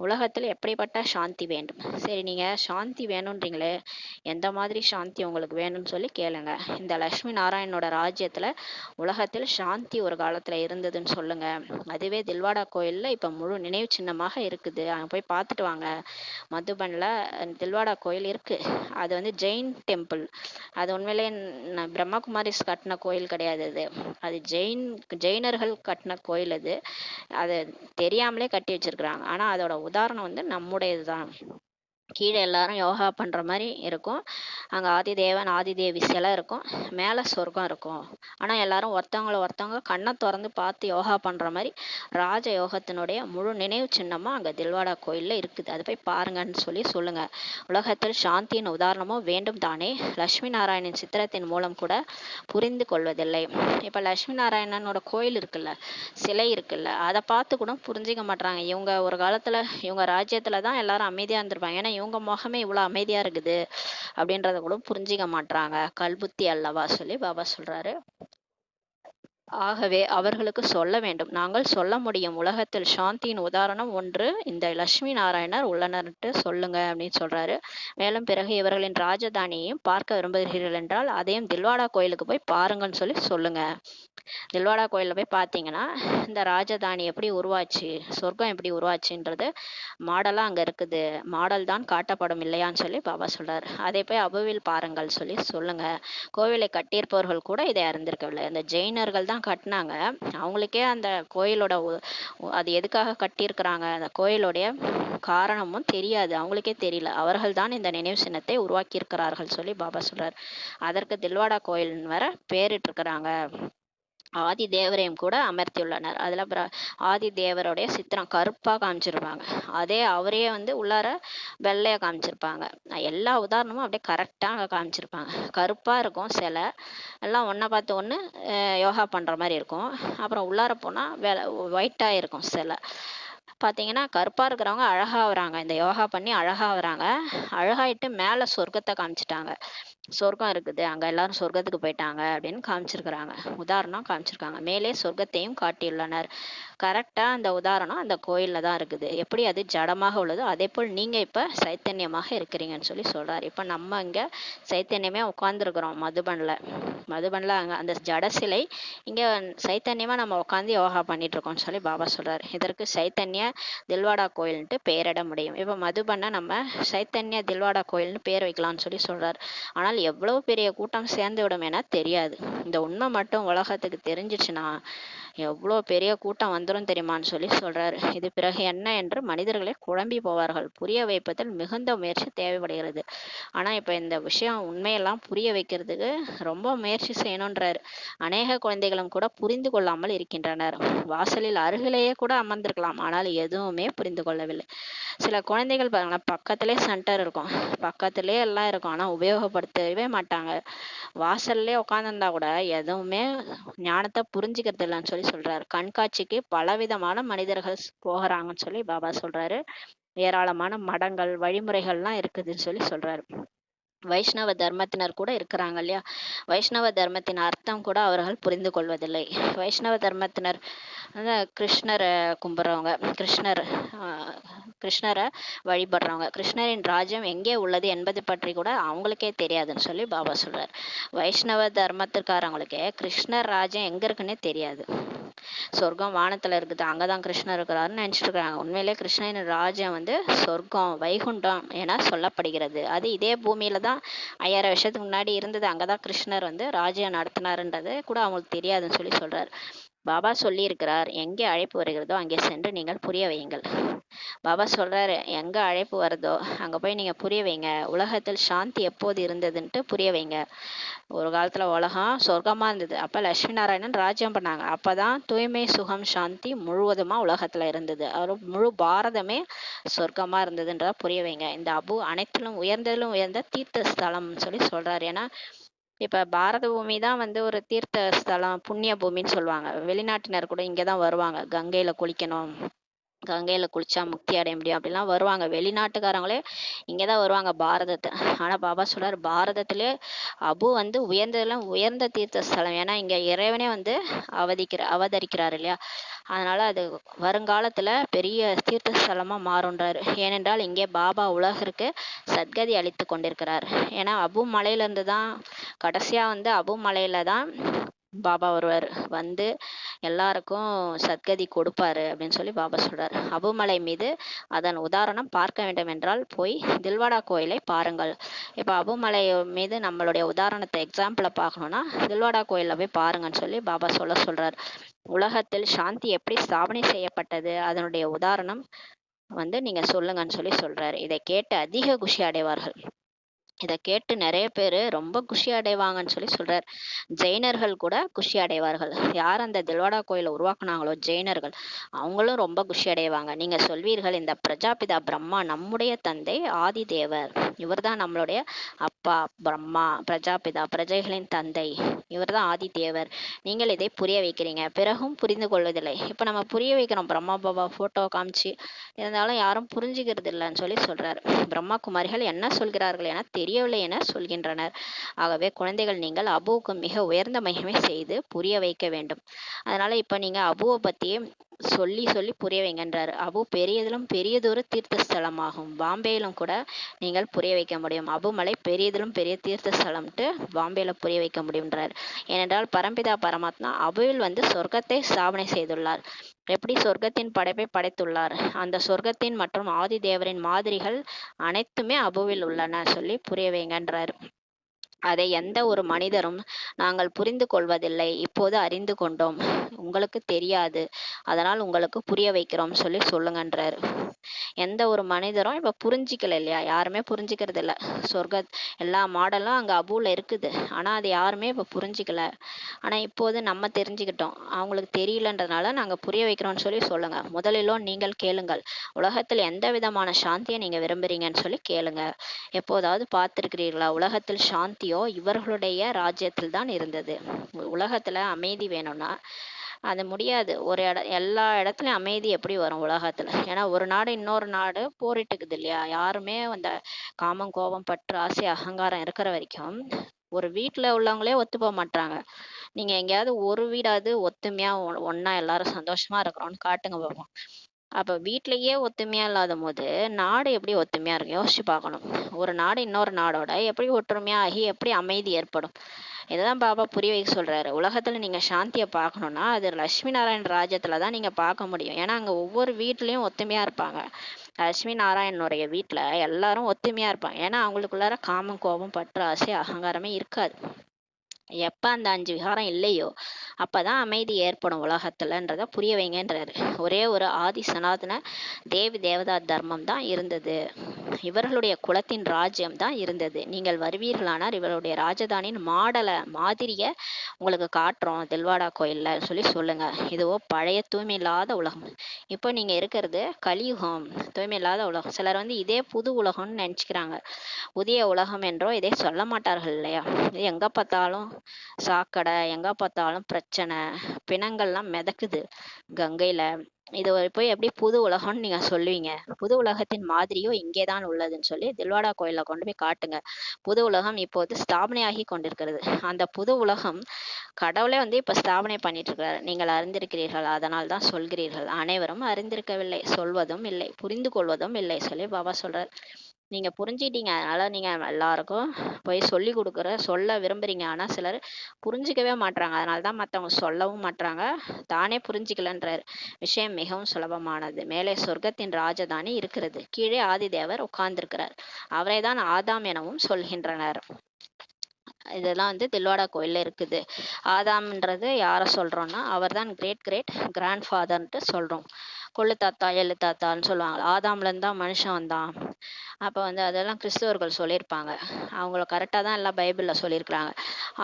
உலகத்தில் எப்படிப்பட்ட சாந்தி வேண்டும். சரி, நீங்க சாந்தி வேணும்ன்றீங்களே, எந்த மாதிரி சாந்தி உங்களுக்கு வேணும்னு சொல்லி கேளுங்க. இந்த லட்சுமி நாராயணனோட ராஜ்யத்துல உலகத்தில் சாந்தி ஒரு காலத்துல இருந்ததுன்னு சொல்லுங்க. அதுவே தில்வாடா கோயில்ல இப்ப முழு நினைவு சின்னமாக இருக்குது. அங்க போய் பார்த்துட்டு வாங்க. மதுபன்ல தில்வாடா கோயில் இருக்கு. அது வந்து ஜெயின் டெம்பிள். அது உண்மையிலே பிரம்மகுமாரிஸ் கட்டின கோயில் கிடையாது. அது ஜெயினர்கள் கட்டின கோயில். அது தெரியாமலே கட்டி வச்சிருக்கிறாங்க. ஆனா அதோட உதாரணம் வந்து நம்முடையதுதான். கீழே எல்லாரும் யோகா பண்ற மாதிரி இருக்கும். அங்க ஆதிதேவன் ஆதிதேவி சிலை இருக்கும். மேல சொர்க்கம் இருக்கும். ஆனா எல்லாரும் ஒருத்தவங்க கண்ணை திறந்து பார்த்து யோகா பண்ற மாதிரி ராஜ யோகத்தினுடைய முழு நினைவு சின்னமா அங்க தில்வாடா கோயில்ல இருக்குது. அதை போய் பாருங்கன்னு சொல்லுங்க. உலகத்தில் சாந்தியின் உதாரணமும் வேண்டும் தானே. லட்சுமி நாராயணன் சித்திரத்தின் மூலம் கூட புரிந்து கொள்வதில்லை. இப்ப லட்சுமி நாராயணனோட கோயில் இருக்குல்ல, சிலை இருக்குல்ல, அதை பார்த்து கூட புரிஞ்சிக்க மாட்டாங்க. இவங்க ஒரு காலத்துல இவங்க ராஜ்யத்துலதான் எல்லாரும் அமைதியா இருந்திருப்பாங்க. ஏன்னா இவங்க முகமே இவ்வளவு அமைதியா இருக்குது அப்படின்றத கூட புரிஞ்சிக்க மாட்டாங்க. கல்புத்தி அல்லவா சொல்லி பாபா சொல்றாரு. ஆகவே அவர்களுக்கு சொல்ல வேண்டும். நாங்கள் சொல்ல முடியும். உலகத்தில் சாந்தியின் உதாரணம் ஒன்று இந்த லட்சுமி நாராயணர் உள்ளனர்ட்டு சொல்லுங்க அப்படின்னு சொல்றாரு. மேலும் பிறகு இவர்களின் ராஜதானியையும் பார்க்க விரும்புகிறீர்கள் என்றால் அதையும் தில்வாடா கோயிலுக்கு போய் பாருங்கன்னு சொல்லுங்க. தில்வாடா கோயில்ல போய் பார்த்தீங்கன்னா இந்த ராஜதானி எப்படி உருவாச்சு, சொர்க்கம் எப்படி உருவாச்சுன்றது மாடலா அங்க இருக்குது. மாடல் தான் காட்டப்படும் இல்லையான்னு சொல்லி பாபா சொல்றாரு. அதை போய் அபுவில் பாருங்கள் சொல்லுங்க. கோவிலை கட்டியிருப்பவர்கள் கூட இதை அறிந்திருக்கவில்லை. அந்த ஜெயினர்கள் தான் கட்டினாங்க. அவங்களுக்கே அந்த கோயிலோட அது எதுக்காக கட்டியிருக்கிறாங்க, அந்த கோயிலுடைய காரணமும் தெரியாது. அவங்களுக்கே தெரியல. அவர்கள் தான் இந்த நினைவு சின்னத்தை உருவாக்கி இருக்கிறார்கள் சொல்லி பாபா சொல்றாரு. அதற்கு தில்வாடா கோயில் வர பேரிட்டு இருக்கிறாங்க. ஆதி தேவரையும் கூட அமர்த்தியுள்ளனர். அதுல ஆதி தேவருடைய சித்திரம் கருப்பா காமிச்சிருப்பாங்க. அதே அவரையே வந்து உள்ளார வெள்ளையா காமிச்சிருப்பாங்க. எல்லா உதாரணமும் அப்படியே கரெக்டா காமிச்சிருப்பாங்க. கருப்பா இருக்கும் சிலை எல்லாம், ஒன்றை பார்த்து ஒன்று யோகா பண்ற மாதிரி இருக்கும். அப்புறம் உள்ளார போனா ஒயிட்டா இருக்கும் சிலை. பார்த்தீங்கன்னா கருப்பா இருக்கிறவங்க அழகாகிறாங்க. இந்த யோகா பண்ணி அழகாகிறாங்க. அழகாயிட்டு மேலே சொர்க்கத்தை காமிச்சிட்டாங்க. சொர்க்கம் இருக்குது, அங்க எல்லாரும் சொர்க்கத்துக்கு போயிட்டாங்க அப்படின்னு காமிச்சிருக்கிறாங்க. உதாரணம் காமிச்சிருக்காங்க. மேலே சொர்க்கத்தையும் காட்டியுள்ளனர். கரெக்டா அந்த உதாரணம் அந்த கோயில்ல தான் இருக்குது. எப்படி அது ஜடமாக உள்ளதோ அதே போல் நீங்க இப்ப சைத்தன்யமாக இருக்கிறீங்கன்னு சொல்றாரு. இப்ப நம்ம இங்க சைத்தன்யமே உட்கார்ந்துருக்கிறோம் மதுபன்ல அங்க அந்த ஜட சிலை, இங்க சைத்தன்யமா நம்ம உட்காந்து யோகா பண்ணிட்டு இருக்கோம்னு சொல்லி பாபா சொல்றாரு. இதற்கு சைத்தன்ய தில்வாடா கோயில்ன்ட்டு பெயரிட முடியும். இப்ப மதுபன்ன நம்ம சைத்தன்ய தில்வாடா கோயில்னு பேர் வைக்கலாம்னு சொல்றாரு. ஆனால் எவ்வளவு பெரிய கூட்டம் சேர்ந்து விடும் என தெரியாது. இந்த உண்மை மட்டும் உலகத்துக்கு தெரிஞ்சிச்சுன்னா எவ்வளோ பெரிய கூட்டம் வந்துடும் தெரியுமான்னு சொல்றாரு. இது பிறகு என்ன என்று மனிதர்களே குழம்பி போவார்கள். புரிய வைப்பதில் மிகுந்த முயற்சி தேவைப்படுகிறது. ஆனா இப்ப இந்த விஷயம் உண்மையெல்லாம் புரிய வைக்கிறதுக்கு ரொம்ப முயற்சி செய்யணும்ன்றாரு. அநேக குழந்தைகளும் கூட புரிந்து கொள்ளாமல் இருக்கின்றனர். வாசலில் அருகிலேயே கூட அமர்ந்திருக்கலாம், ஆனால் எதுவுமே புரிந்து கொள்ளவில்லை. சில குழந்தைகள் பாருங்களேன், பக்கத்திலே சென்டர் இருக்கும், பக்கத்திலே எல்லாம் இருக்கும், ஆனா உபயோகப்படுத்தவே மாட்டாங்க. வாசல்லே உட்காந்துருந்தா கூட எதுவுமே ஞானத்தை புரிஞ்சுக்கிறது இல்லைன்னு சொல்றாரு. கண்காட்சிக்கு பலவிதமான மனிதர்கள் போகிறாங்கன்னு சொல்லி பாபா சொல்றாரு. ஏராளமான மடங்கள் வழிமுறைகள்லாம் இருக்குதுன்னு சொல்றாரு. வைஷ்ணவ தர்மத்தினர் கூட இருக்கிறாங்க இல்லையா? வைஷ்ணவ தர்மத்தின் அர்த்தம் கூட அவர்கள் புரிந்து கொள்வதில்லை. வைஷ்ணவ தர்மத்தினர் கிருஷ்ணரை கும்பிட்றவங்க, கிருஷ்ணரை வழிபடுறவங்க, கிருஷ்ணரின் ராஜ்யம் எங்கே உள்ளது என்பது பற்றி கூட அவங்களுக்கே தெரியாதுன்னு சொல்லி பாபா சொல்றார். வைஷ்ணவ தர்மத்துக்காரவங்களுக்கே கிருஷ்ணர் ராஜ்யம் எங்க இருக்குன்னே தெரியாது. சொர்க்கம் வானத்துல இருக்குது, அங்கதான் கிருஷ்ணர் இருக்கிறாருன்னு நினைச்சிட்டு இருக்காங்க. உண்மையிலே கிருஷ்ணரின் ராஜ்யம் சொர்க்கம், வைகுண்டம் என சொல்லப்படுகிறது. அது இதே பூமியில தான் 5000 வருஷத்துக்கு முன்னாடி இருந்தது. அங்கதான் கிருஷ்ணர் ராஜ்யம் நடத்தினாருன்றது கூட அவங்களுக்கு தெரியாதுன்னு சொல்லி சொல்றாரு. பாபா சொல்லி இருக்கிறார், எங்கே அழைப்பு வருகிறதோ அங்கே சென்று நீங்கள் புரிய வையுங்கள். பாபா சொல்றாரு, எங்க அழைப்பு வருதோ அங்க போய் நீங்க புரிய வைங்க. உலகத்தில் சாந்தி எப்போது இருந்ததுன்ட்டு புரிய வைங்க. ஒரு காலத்துல உலகம் சொர்க்கமா இருந்தது. அப்ப லட்சுமி நாராயணன் ராஜ்யம் பண்ணாங்க. அப்பதான் தூய்மை, சுகம், சாந்தி முழுவதுமா உலகத்துல இருந்தது. அவர் முழு பாரதமே சொர்க்கமா இருந்ததுன்றத புரிய வைங்க. இந்த அபு அனைத்திலும் உயர்ந்ததிலும் உயர்ந்த தீர்த்த ஸ்தலம் சொல்லி சொல்றாரு. ஏன்னா இப்ப பாரத பூமி தான் ஒரு தீர்த்த ஸ்தலம், புண்ணிய பூமின்னு சொல்லுவாங்க. வெளிநாட்டினர் கூட இங்கதான் வருவாங்க. கங்கையில குளிக்கணும், கங்கையில குளிச்சா முக்தி அடைய முடியும் அப்படிலாம் வருவாங்க. வெளிநாட்டுக்காரங்களே இங்கதான் வருவாங்க பாரதத்தை. ஆனா பாபா சொல்றாரு, பாரதத்திலே அபு உயர்ந்ததெல்லாம் உயர்ந்த தீர்த்த ஸ்தலம். ஏன்னா இங்க இறைவனே அவதரிக்கிறாரு இல்லையா? அதனால அது வருங்காலத்துல பெரிய தீர்த்த ஸ்தலமா மாறுன்றாரு. ஏனென்றால் இங்கே பாபா உலகிற்கு சத்கதி அளித்து கொண்டிருக்கிறார். ஏன்னா அபு மலையில இருந்து தான் கடைசியா அபு மலையில தான் பாபா ஒருவர் எல்லாருக்கும் சத்கதி கொடுப்பாரு அப்படின்னு சொல்லி பாபா சொல்றாரு. அபுமலை மீது அதன் உதாரணம் பார்க்க வேண்டும் என்றால் போய் தில்வாடா கோயிலை பாருங்கள். இப்ப அபுமலை மீது நம்மளுடைய உதாரணத்தை எக்ஸாம்பிள பார்க்கணும்னா தில்வாடா கோயில போய் பாருங்கன்னு சொல்லி பாபா சொல்றாரு. உலகத்தில் சாந்தி எப்படி ஸ்தாபனை செய்யப்பட்டது, அதனுடைய உதாரணம் நீங்க சொல்லுங்கன்னு சொல்லி சொல்றாரு. இதை கேட்டு அதிக குஷி அடைவார்கள். இதை கேட்டு நிறைய பேரு ரொம்ப குஷி அடைவாங்கன்னு சொல்லி சொல்றார். ஜெயினர்கள் கூட குஷி அடைவார்கள். யார் அந்த தில்வாடா கோயிலை உருவாக்குனாங்களோ ஜெயினர்கள், அவங்களும் ரொம்ப குஷி அடைவாங்க. நீங்க சொல்வீர்கள், இந்த பிரஜாபிதா பிரம்மா நம்முடைய தந்தை ஆதி தேவர், இவர்தான் நம்மளுடைய அப்பா பிரம்மா, பிரஜாபிதா பிரஜைகளின் தந்தை, இவர்தான் ஆதி தேவர். நீங்கள் இதை புரிய வைக்கிறீங்க, பிறகும் புரிந்து கொள்வதில்லை. இப்ப நம்ம புரிய வைக்கிறோம், பிரம்மா பாபா போட்டோ காமிச்சு, இருந்தாலும் யாரும் புரிஞ்சுக்கிறது இல்லைன்னு சொல்லி சொல்றாரு. பிரம்மா குமாரிகள் என்ன சொல்கிறார்கள் என தெரியவில்லை என சொல்கின்றனர். ஆகவே குழந்தைகள், நீங்கள் அபுவுக்கு மிக உயர்ந்த மகிமை செய்து புரிய வைக்க வேண்டும். அதனால இப்ப நீங்க அபுவை பத்தி சொல்லி சொல்லி புரிய வைங்கன்றாரு. அபு பெரியதிலும் பெரியதொரு தீர்த்த ஸ்தலமாகும். பாம்பேயிலும் கூட நீங்கள் புரிய வைக்க முடியும். அபுமலை பெரியதிலும் பெரிய தீர்த்த ஸ்தலம்ட்டு பாம்பேல புரிய வைக்க முடியும்ன்றார். ஏனென்றால் பரம்பிதா பரமாத்மா அபுவில் சொர்க்கத்தை ஸ்தாபனை செய்துள்ளார். எப்படி சொர்க்கத்தின் படைப்பை படைத்துள்ளார், அந்த சொர்க்கத்தின் மற்றும் ஆதி தேவரின் மாதிரிகள் அனைத்துமே அபுவில் உள்ளன சொல்லி புரிய வைங்கன்றார். அதை எந்த ஒரு மனிதரும் நாங்கள் புரிந்து கொள்வதில்லை, இப்போது அறிந்து கொண்டோம், உங்களுக்கு தெரியாது, அதனால் உங்களுக்கு புரிய வைக்கிறோம் சொல்லி சொல்லுங்கன்றாரு. எந்த ஒரு மனிதரும் இப்ப புரிஞ்சிக்கல இல்லையா? யாருமே புரிஞ்சுக்கிறது இல்ல. சொர்க்க எல்லா மாடலும் அங்க அபுல இருக்குது, ஆனா அது யாருமே இப்ப புரிஞ்சிக்கல. ஆனா இப்போது நம்ம தெரிஞ்சுக்கிட்டோம், அவங்களுக்கு தெரியலன்றதுனால நாங்க புரிய வைக்கிறோம்னு சொல்லி சொல்லுங்க. முதலிலோ நீங்கள் கேளுங்கள், உலகத்தில் எந்த விதமான சாந்தியை நீங்க விரும்புறீங்கன்னு சொல்லி கேளுங்க. எப்போதாவது பார்த்திருக்கிறீர்களா, உலகத்தில் சாந்தியோ இவர்களுடைய ராஜ்யத்தில் தான் இருந்தது. உலகத்துல அமைதி வேணும்னா அது முடியாது. எல்லா இடத்துலயும் அமைதி எப்படி வரும் உலகத்துல? ஏன்னா ஒரு நாடு இன்னொரு நாடு போரிட்டுக்குது இல்லையா? யாருமே அந்த காமம், கோபம், பற்று, ஆசை, அகங்காரம் இருக்கிற வரைக்கும் ஒரு வீட்டுல உள்ளவங்களே ஒத்து போக மாட்டாங்க. நீங்க எங்கேயாவது ஒரு வீடாவது ஒத்துமையா ஒன்னா எல்லாரும் சந்தோஷமா இருக்கிறோம்னு காட்டுங்க பார்ப்போம். அப்ப வீட்லயே ஒத்துமையா இல்லாத போது நாடு எப்படி ஒத்துமையா இருக்கும்? யோசிச்சு பார்க்கணும். ஒரு நாடு இன்னொரு நாடோட எப்படி ஒற்றுமையா ஆகி எப்படி அமைதி ஏற்படும்? இததான் பாபா புரிய வைக்க சொல்றாரு. உலகத்துல நீங்க சாந்தியை பார்க்கணும்னா அது லட்சுமி நாராயண் ராஜ்யத்துலதான் நீங்க பார்க்க முடியும். ஏன்னா அங்க ஒவ்வொரு வீட்லயும் ஒத்துமையா இருப்பாங்க. லட்சுமி நாராயணனுடைய வீட்டுல எல்லாரும் ஒத்துமையா இருப்பாங்க. ஏன்னா அவங்களுக்குள்ளார காமம், கோபம், பற்று, ஆசை, அகங்காரமே இருக்காது. எப்ப அந்த 5 விகாரம் இல்லையோ அப்பதான் அமைதி ஏற்படும் உலகத்துலன்றத புரிய வைங்கன்றாரு. ஒரே ஒரு ஆதி சனாதன தேவி தேவதா தர்மம் தான் இருந்தது, இவர்களுடைய குலத்தின் ராஜ்யம் தான் இருந்தது. நீங்கள் வருவீர்களானால் இவருடைய ராஜதானியின் மாதிரிய உங்களுக்கு காட்டுறோம் தில்வாடா கோயில்ல சொல்லி சொல்லுங்க. இதுவோ பழைய தூய்மை இல்லாத உலகம். இப்போ நீங்க இருக்கிறது கலியுகம், தூய்மை இல்லாத உலகம். சிலர் இதே புது உலகம்னு நினைச்சுக்கிறாங்க. புதிய உலகம் என்றோ இதை சொல்ல மாட்டார்கள் இல்லையா? இது எங்க பார்த்தாலும் சாக்கடை, எங்க பார்த்தாலும் பிரச்சனை, பிணங்கள்லாம் மிதக்குது கங்கையில. இது போய் எப்படி புது உலகம்னு நீங்க சொல்லுவீங்க? புது உலகத்தின் மாதிரியோ இங்கேதான் உள்ளதுன்னு சொல்லி தில்வாடா கோயில்ல கொண்டு போய் காட்டுங்க. புது உலகம் இப்போது ஸ்தாபனையாகி கொண்டிருக்கிறது. அந்த புது உலகம் கடவுளே வந்து இப்ப ஸ்தாபனை பண்ணிட்டு இருக்கிறார். நீங்கள் அறிந்திருக்கிறீர்கள், அதனால் தான் சொல்கிறீர்கள். அனைவரும் அறிந்திருக்கவில்லை, சொல்வதும் இல்லை, புரிந்து கொள்வதும் இல்லை சொல்லி பாபா சொல்றார். நீங்க புரிஞ்சுக்கிட்டீங்க, அதனால நீங்க எல்லாருக்கும் போய் சொல்லி சொல்ல விரும்புறீங்க. ஆனா சிலர் புரிஞ்சுக்கவே மாட்றாங்க. அதனாலதான் மத்தவங்க சொல்லவும் மாட்றாங்க, தானே புரிஞ்சுக்கலன்றாரு. விஷயம் மிகவும் சுலபமானது. மேலே சொர்க்கத்தின் ராஜதானி இருக்கிறது, கீழே ஆதிதேவர் உட்கார்ந்திருக்கிறார். அவரை தான் ஆதாம் எனவும் சொல்கின்றனர். இதெல்லாம் வந்து தில்வாடா கோயில்ல இருக்குது. ஆதாம்ன்றது யாரை சொல்றோம்னா, அவர் தான் கிரேட் கிரேட் கிராண்ட் ஃபாதர்ன்ட்டு சொல்றோம். கொள்ளு தாத்தா எள்ளு தாத்தான்னு சொல்லுவாங்க. ஆதாம்ல இருந்து தான் மனுஷன் வந்தான். அப்ப வந்து அதெல்லாம் கிறிஸ்தவர்கள் சொல்லியிருப்பாங்க. அவங்கள கரெக்டா தான் எல்லாம் பைபிள்ல சொல்லியிருக்கிறாங்க.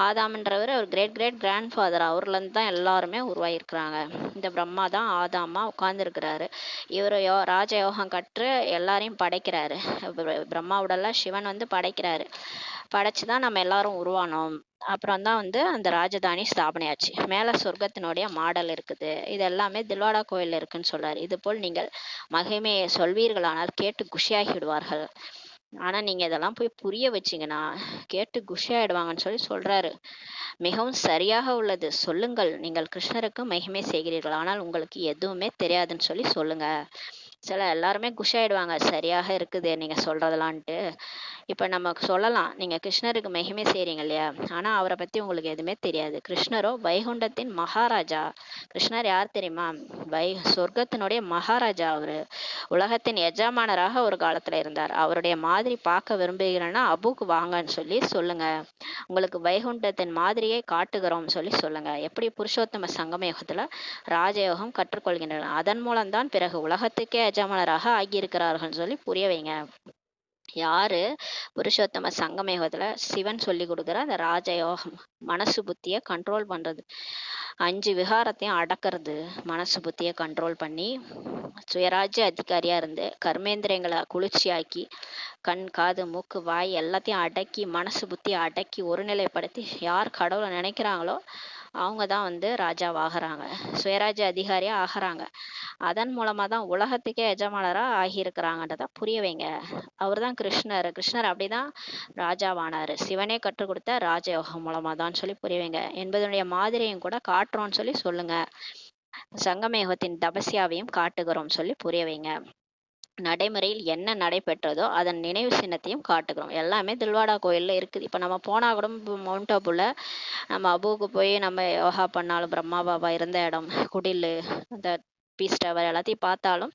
ஆதாம்ன்றவர் ஒரு கிரேட் கிரேட் கிராண்ட் ஃபாதர், அவர்ல இருந்து தான் எல்லாருமே உருவாயிருக்கிறாங்க. இந்த பிரம்மா தான் ஆதாமா உட்கார்ந்துருக்கிறாரு. இவர் ராஜயோகம் கற்று எல்லாரையும் படைக்கிறாரு. பிரம்மாவோடல சிவன் வந்து படைக்கிறாரு. படைச்சுதான் நம்ம எல்லாரும் உருவானோம். அப்புறம் தான் வந்து அந்த ராஜதானி ஸ்தாபனையாச்சு. மேல சொர்க்கத்தினுடைய மாடல் இருக்குது. இது எல்லாமே தில்வாடா கோயில்ல இருக்குன்னு சொல்றாரு. இது போல் நீங்கள் மகிமையை சொல்வீர்களானால் கேட்டு குஷியாகி விடுவார்கள். ஆனா நீங்க இதெல்லாம் போய் புரிய வச்சீங்கன்னா கேட்டு குஷியாயிடுவாங்கன்னு சொல்லி சொல்றாரு. மிகவும் சரியாக உள்ளது. சொல்லுங்கள், நீங்கள் கிருஷ்ணருக்கு மகிமை செய்கிறீர்கள், ஆனால் உங்களுக்கு எதுவுமே தெரியாதுன்னு சொல்லி சொல்லுங்க. சில எல்லாருமே குஷாயிடுவாங்க, சரியாக இருக்குது நீங்க சொல்றதெல்லான்ட்டு. இப்ப நம்ம சொல்லலாம், நீங்க கிருஷ்ணருக்கு மகிமை செய்றீங்க இல்லையா, ஆனா அவரை பத்தி உங்களுக்கு எதுவுமே தெரியாது. கிருஷ்ணரோ வைகுண்டத்தின் மகாராஜா. கிருஷ்ணர் யார் தெரியுமா? சொர்க்கத்தினுடைய மகாராஜா. அவரு உலகத்தின் எஜமானராக ஒரு காலத்துல இருந்தார். அவருடைய மாதிரி பார்க்க விரும்புகிறேன்னா அபுக்கு வாங்கன்னு சொல்லி சொல்லுங்க. உங்களுக்கு வைகுண்டத்தின் மாதிரியை காட்டுகிறோம் சொல்லி சொல்லுங்க. எப்படி புருஷோத்தம சங்கம யுகத்துல ராஜயோகம் கற்றுக்கொள்கின்றனர், அதன் மூலம்தான் பிறகு உலகத்துக்கே எஜமானராக ஆகியிருக்கிறார்கள் சொல்லி புரிய வைங்க. யாரு புருஷோத்தம சங்கம யுகத்துல சிவன் சொல்லி கொடுக்குற அந்த ராஜயோகம், மனசு புத்திய கண்ட்ரோல் பண்றது, 5 விகாரத்தையும் அடக்கிறது, மனசு புத்திய கண்ட்ரோல் பண்ணி சுயராஜ்ய அதிகாரியா இருந்து கர்மேந்திரியங்களை குளிர்ச்சியாக்கி கண் காது மூக்கு வாய் எல்லாத்தையும் அடக்கி மனசு புத்தியை அடக்கி ஒருநிலைப்படுத்தி யார் கடவுளை நினைக்கிறாங்களோ அவங்க தான் வந்து ராஜாவாகிறாங்க, சுயராஜ்ய அதிகாரியா ஆகிறாங்க. அதன் மூலமா தான் உலகத்துக்கே எஜமானரா ஆகியிருக்கிறாங்கன்றத புரிய வைங்க. அவர் தான் கிருஷ்ணர். கிருஷ்ணர் அப்படிதான் ராஜாவானாரு. சிவனே கற்றுக் கொடுத்த ராஜயோகம் மூலமா தான் சொல்லி புரிய வைங்க. என்பதனுடைய மாதிரியும் கூட காட்டுறோம்னு சொல்லி சொல்லுங்க. சங்கமயுகத்தின் தபஸ்யாவையும் காட்டுகிறோம் சொல்லி புரிய வைங்க. நடைமுறையில் என்ன நடைபெற்றதோ அதன் நினைவு சின்னத்தையும் காட்டுகிறோம். எல்லாமே தில்வாடா கோயில்ல இருக்குது. இப்ப நம்ம போனா கூட மவுண்ட் ஆபுல நம்ம அபுவுக்கு போய் நம்ம யோகா பண்ணாலும், பிரம்மா பாபா இருந்த இடம், குடிலு, அந்த பீஸ் டவர் எல்லாத்தையும் பார்த்தாலும்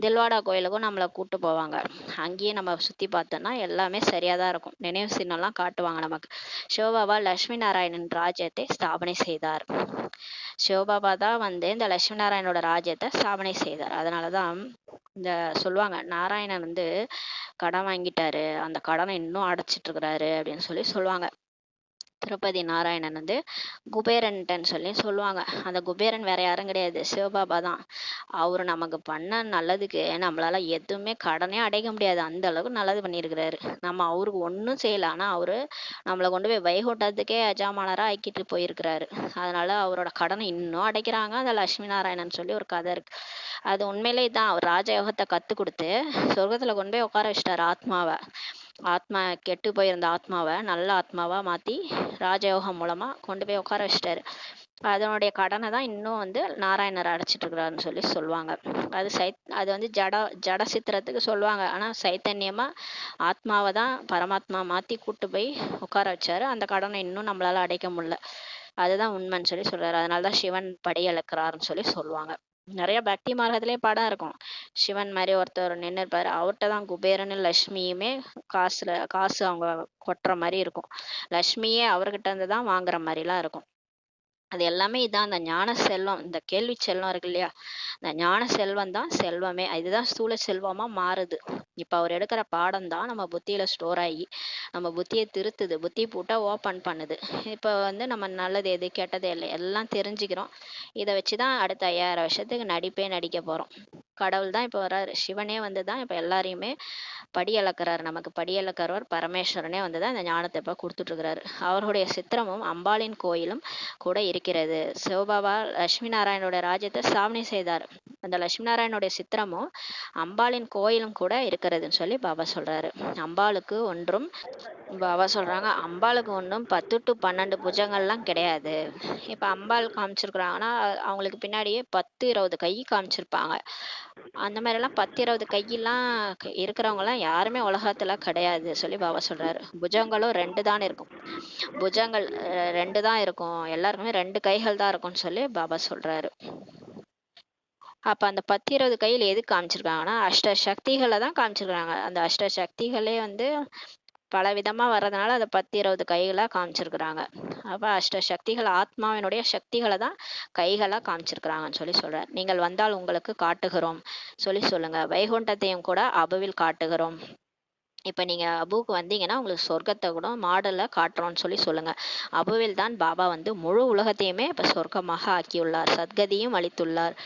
தில்வாடா கோயிலுக்கும் நம்மளை கூட்டு போவாங்க. அங்கேயே நம்ம சுத்தி பார்த்தோம்னா எல்லாமே சரியா தான் இருக்கும். நினைவு சின்னம்லாம் காட்டுவாங்க நமக்கு. சிவபாபா லட்சுமி நாராயணன் ராஜ்யத்தை ஸ்தாபனை செய்தார். சிவபாபா தான் வந்து இந்த லட்சுமி நாராயணோட ராஜ்யத்தை ஸ்தாபனை செய்தார். அதனாலதான் இந்த சொல்லுவாங்க, நாராயணன் வந்து கடன் வாங்கிட்டாரு, அந்த கடனை இன்னும் அடைச்சிட்டு இருக்கிறாரு அப்படின்னு சொல்லி சொல்லுவாங்க. திருப்பதி நாராயணன் வந்து குபேரன்ட்டன்னு சொல்லி சொல்லுவாங்க. அந்த குபேரன் வேற யாரும் கிடையாது, சிவபாபா தான். அவரு நமக்கு பண்ண நல்லதுக்கு நம்மளால எதுவுமே கடனே அடைக்க முடியாது, அந்த அளவுக்கு நல்லது பண்ணியிருக்கிறாரு. நம்ம அவருக்கு ஒன்றும் செய்யல, ஆனா அவரு நம்மளை கொண்டு போய் வைகுண்டத்துக்கே அஜாமானரா ஆக்கிட்டு போயிருக்கிறாரு. அதனால அவரோட கடனை இன்னும் அடைக்கிறாங்க. அந்த லட்சுமி நாராயணன் சொல்லி ஒரு கதை இருக்கு. அது உண்மையிலே தான் அவர் ராஜயோகத்தை கத்து கொடுத்து சொர்க்கத்துல கொண்டு போய் உட்கார வச்சிட்டாரு ஆத்மாவை. ஆத்மா கெட்டு போயிருந்த ஆத்மாவை நல்ல ஆத்மாவா மாத்தி ராஜயோகம் மூலமா கொண்டு போய் உட்கார வச்சிட்டாரு. அதனுடைய கடனை தான் இன்னும் வந்து நாராயணர் அடைச்சிட்டு இருக்கிறாருன்னு சொல்லி சொல்லுவாங்க. அது வந்து ஜட சித்திரத்துக்கு சொல்லுவாங்க. ஆனா சைத்தன்யமா ஆத்மாவை தான் பரமாத்மா மாத்தி கூட்டு போய் உட்கார வச்சாரு. அந்த கடனை இன்னும் நம்மளால அடைக்க முடியல. அதுதான் உண்மைன்னு சொல்லி சொல்றாரு. அதனாலதான் சிவன் படி இழக்கிறாருன்னு சொல்லி சொல்லுவாங்க. நிறைய பக்தி மார்க்கத்திலே படம் இருக்கும். சிவன் மாதிரி ஒருத்தர் நின்று இருப்பாரு, அவர்கிட்ட தான் குபேரன் லட்சுமியுமே காசு அவங்க கொட்டுற மாதிரி இருக்கும். லட்சுமியே அவர்கிட்ட இருந்து தான் வாங்குற மாதிரி எல்லாம் இருக்கும். அது எல்லாமே இதான் அந்த ஞான செல்வம், இந்த கேள்வி செல்வம் இருக்கு இல்லையா, இந்த ஞான செல்வம் தான் செல்வமே. இதுதான் ஸ்தூல செல்வமா மாறுது. இப்போ அவர் எடுக்கிற பாடம் தான் நம்ம புத்தியில ஸ்டோர் ஆகி நம்ம புத்தியை திருத்துது, புத்தி பூட்டை ஓப்பன் பண்ணுது. இப்போ வந்து நம்ம நல்லது எது கெட்டது இல்லை எல்லாம் தெரிஞ்சுக்கிறோம். இதை வச்சு தான் அடுத்த 5000 வருஷத்துக்கு நடிப்பே நடிக்க போகிறோம். கடவுள் தான் இப்போ வர்றாரு, சிவனே வந்து தான் இப்போ எல்லாரையுமே படி அளக்கிறாரு. நமக்கு படி அளக்கிறவர் பரமேஸ்வரனே வந்து தான் இந்த ஞானத்தை இப்போ கொடுத்துட்ருக்கிறாரு. அவருடைய சித்திரமும் அம்பாளின் கோயிலும் கூட இருக்கிறது. சிவபாபா லட்சுமி நாராயணோட ராஜ்யத்தை ஸ்தாபனை செய்தார். அந்த லட்சுமி நாராயணனுடைய சித்திரமும் அம்பாளின் கோயிலும் கூட இருக்கிறதுன்னு சொல்லி பாபா சொல்றாரு. அம்பாளுக்கு ஒன்றும் பாபா சொல்றாங்க, அம்பாளுக்கு ஒன்றும் 10 to 12 புஜங்கள்லாம் கிடையாது. இப்ப அம்பாள் காமிச்சிருக்கிறாங்கன்னா அவங்களுக்கு பின்னாடியே 10-20 கை காமிச்சிருப்பாங்க. அந்த மாதிரி எல்லாம் 10-20 கையெல்லாம் இருக்கிறவங்க எல்லாம் யாருமே உலகத்துல கிடையாது சொல்லி பாபா சொல்றாரு. புஜங்களும் 2 தான் இருக்கும். புஜங்கள் 2 தான் இருக்கும், எல்லாருக்குமே 2 கைகள் தான் இருக்கும்னு சொல்லி பாபா சொல்றாரு. அப்ப அந்த 10-20 கையில் எது காமிச்சிருக்காங்கன்னா அஷ்ட சக்திகளை தான் காமிச்சிருக்காங்க. அந்த அஷ்ட சக்திகளே வந்து பல விதமா வர்றதுனால அதை 10-20 கைகளா காமிச்சிருக்கிறாங்க. அப்ப அஷ்ட சக்திகள் ஆத்மாவினுடைய சக்திகளை தான் கைகளா காமிச்சிருக்கிறாங்கன்னு சொல்லி சொல்றார். நீங்கள் வந்தால் உங்களுக்கு காட்டுகிறோம் சொல்லி சொல்லுங்க. வைகுண்டத்தையும் கூட அபுவில் காட்டுகிறோம். இப்ப நீங்க அபுவுக்கு வந்தீங்கன்னா உங்களுக்கு சொர்க்கத்தை கூட மாடல்ல காட்டுறோம்னு சொல்லி சொல்லுங்க. அபுவில் தான் பாபா வந்து முழு உலகத்தையுமே இப்ப சொர்க்கமாக ஆக்கியுள்ளார், சத்கதியும் அளித்துள்ளார்.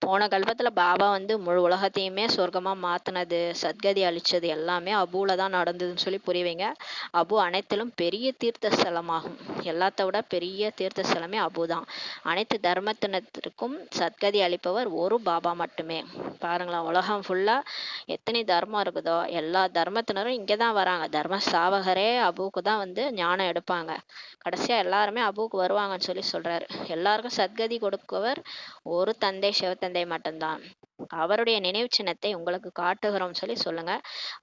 போன கல்பத்துல பாபா வந்து முழு உலகத்தையுமே சொர்க்கமா மாத்தினது, சத்கதி அளிச்சது எல்லாமே அபுல தான் நடந்ததுன்னு சொல்லி புரியுவீங்க. அபு அனைத்திலும் பெரிய தீர்த்த ஸ்தலமாகும். எல்லாத்த விட பெரிய தீர்த்த ஸ்தலமே அபு தான். அனைத்து தர்மத்தினத்திற்கும் சத்கதி அளிப்பவர் ஒரு பாபா மட்டுமே. பாருங்களா, உலகம் ஃபுல்லா எத்தனை தர்மம் இருக்குதோ எல்லா தர்மத்தினரும் இங்கதான் வராங்க. தர்ம ஸ்தாபகரே அபுக்கு தான் வந்து ஞானம் எடுப்பாங்க. கடைசியா எல்லாருமே அபுக்கு வருவாங்கன்னு சொல்லி சொல்றாரு. எல்லாருக்கும் சத்கதி கொடுப்பவர் ஒரு தந்தை, சிவத்தந்தை மட்டும்தான். அவருடைய நினைவு சின்னத்தை உங்களுக்கு காட்டுகிறோம் சொல்லி சொல்லுங்க.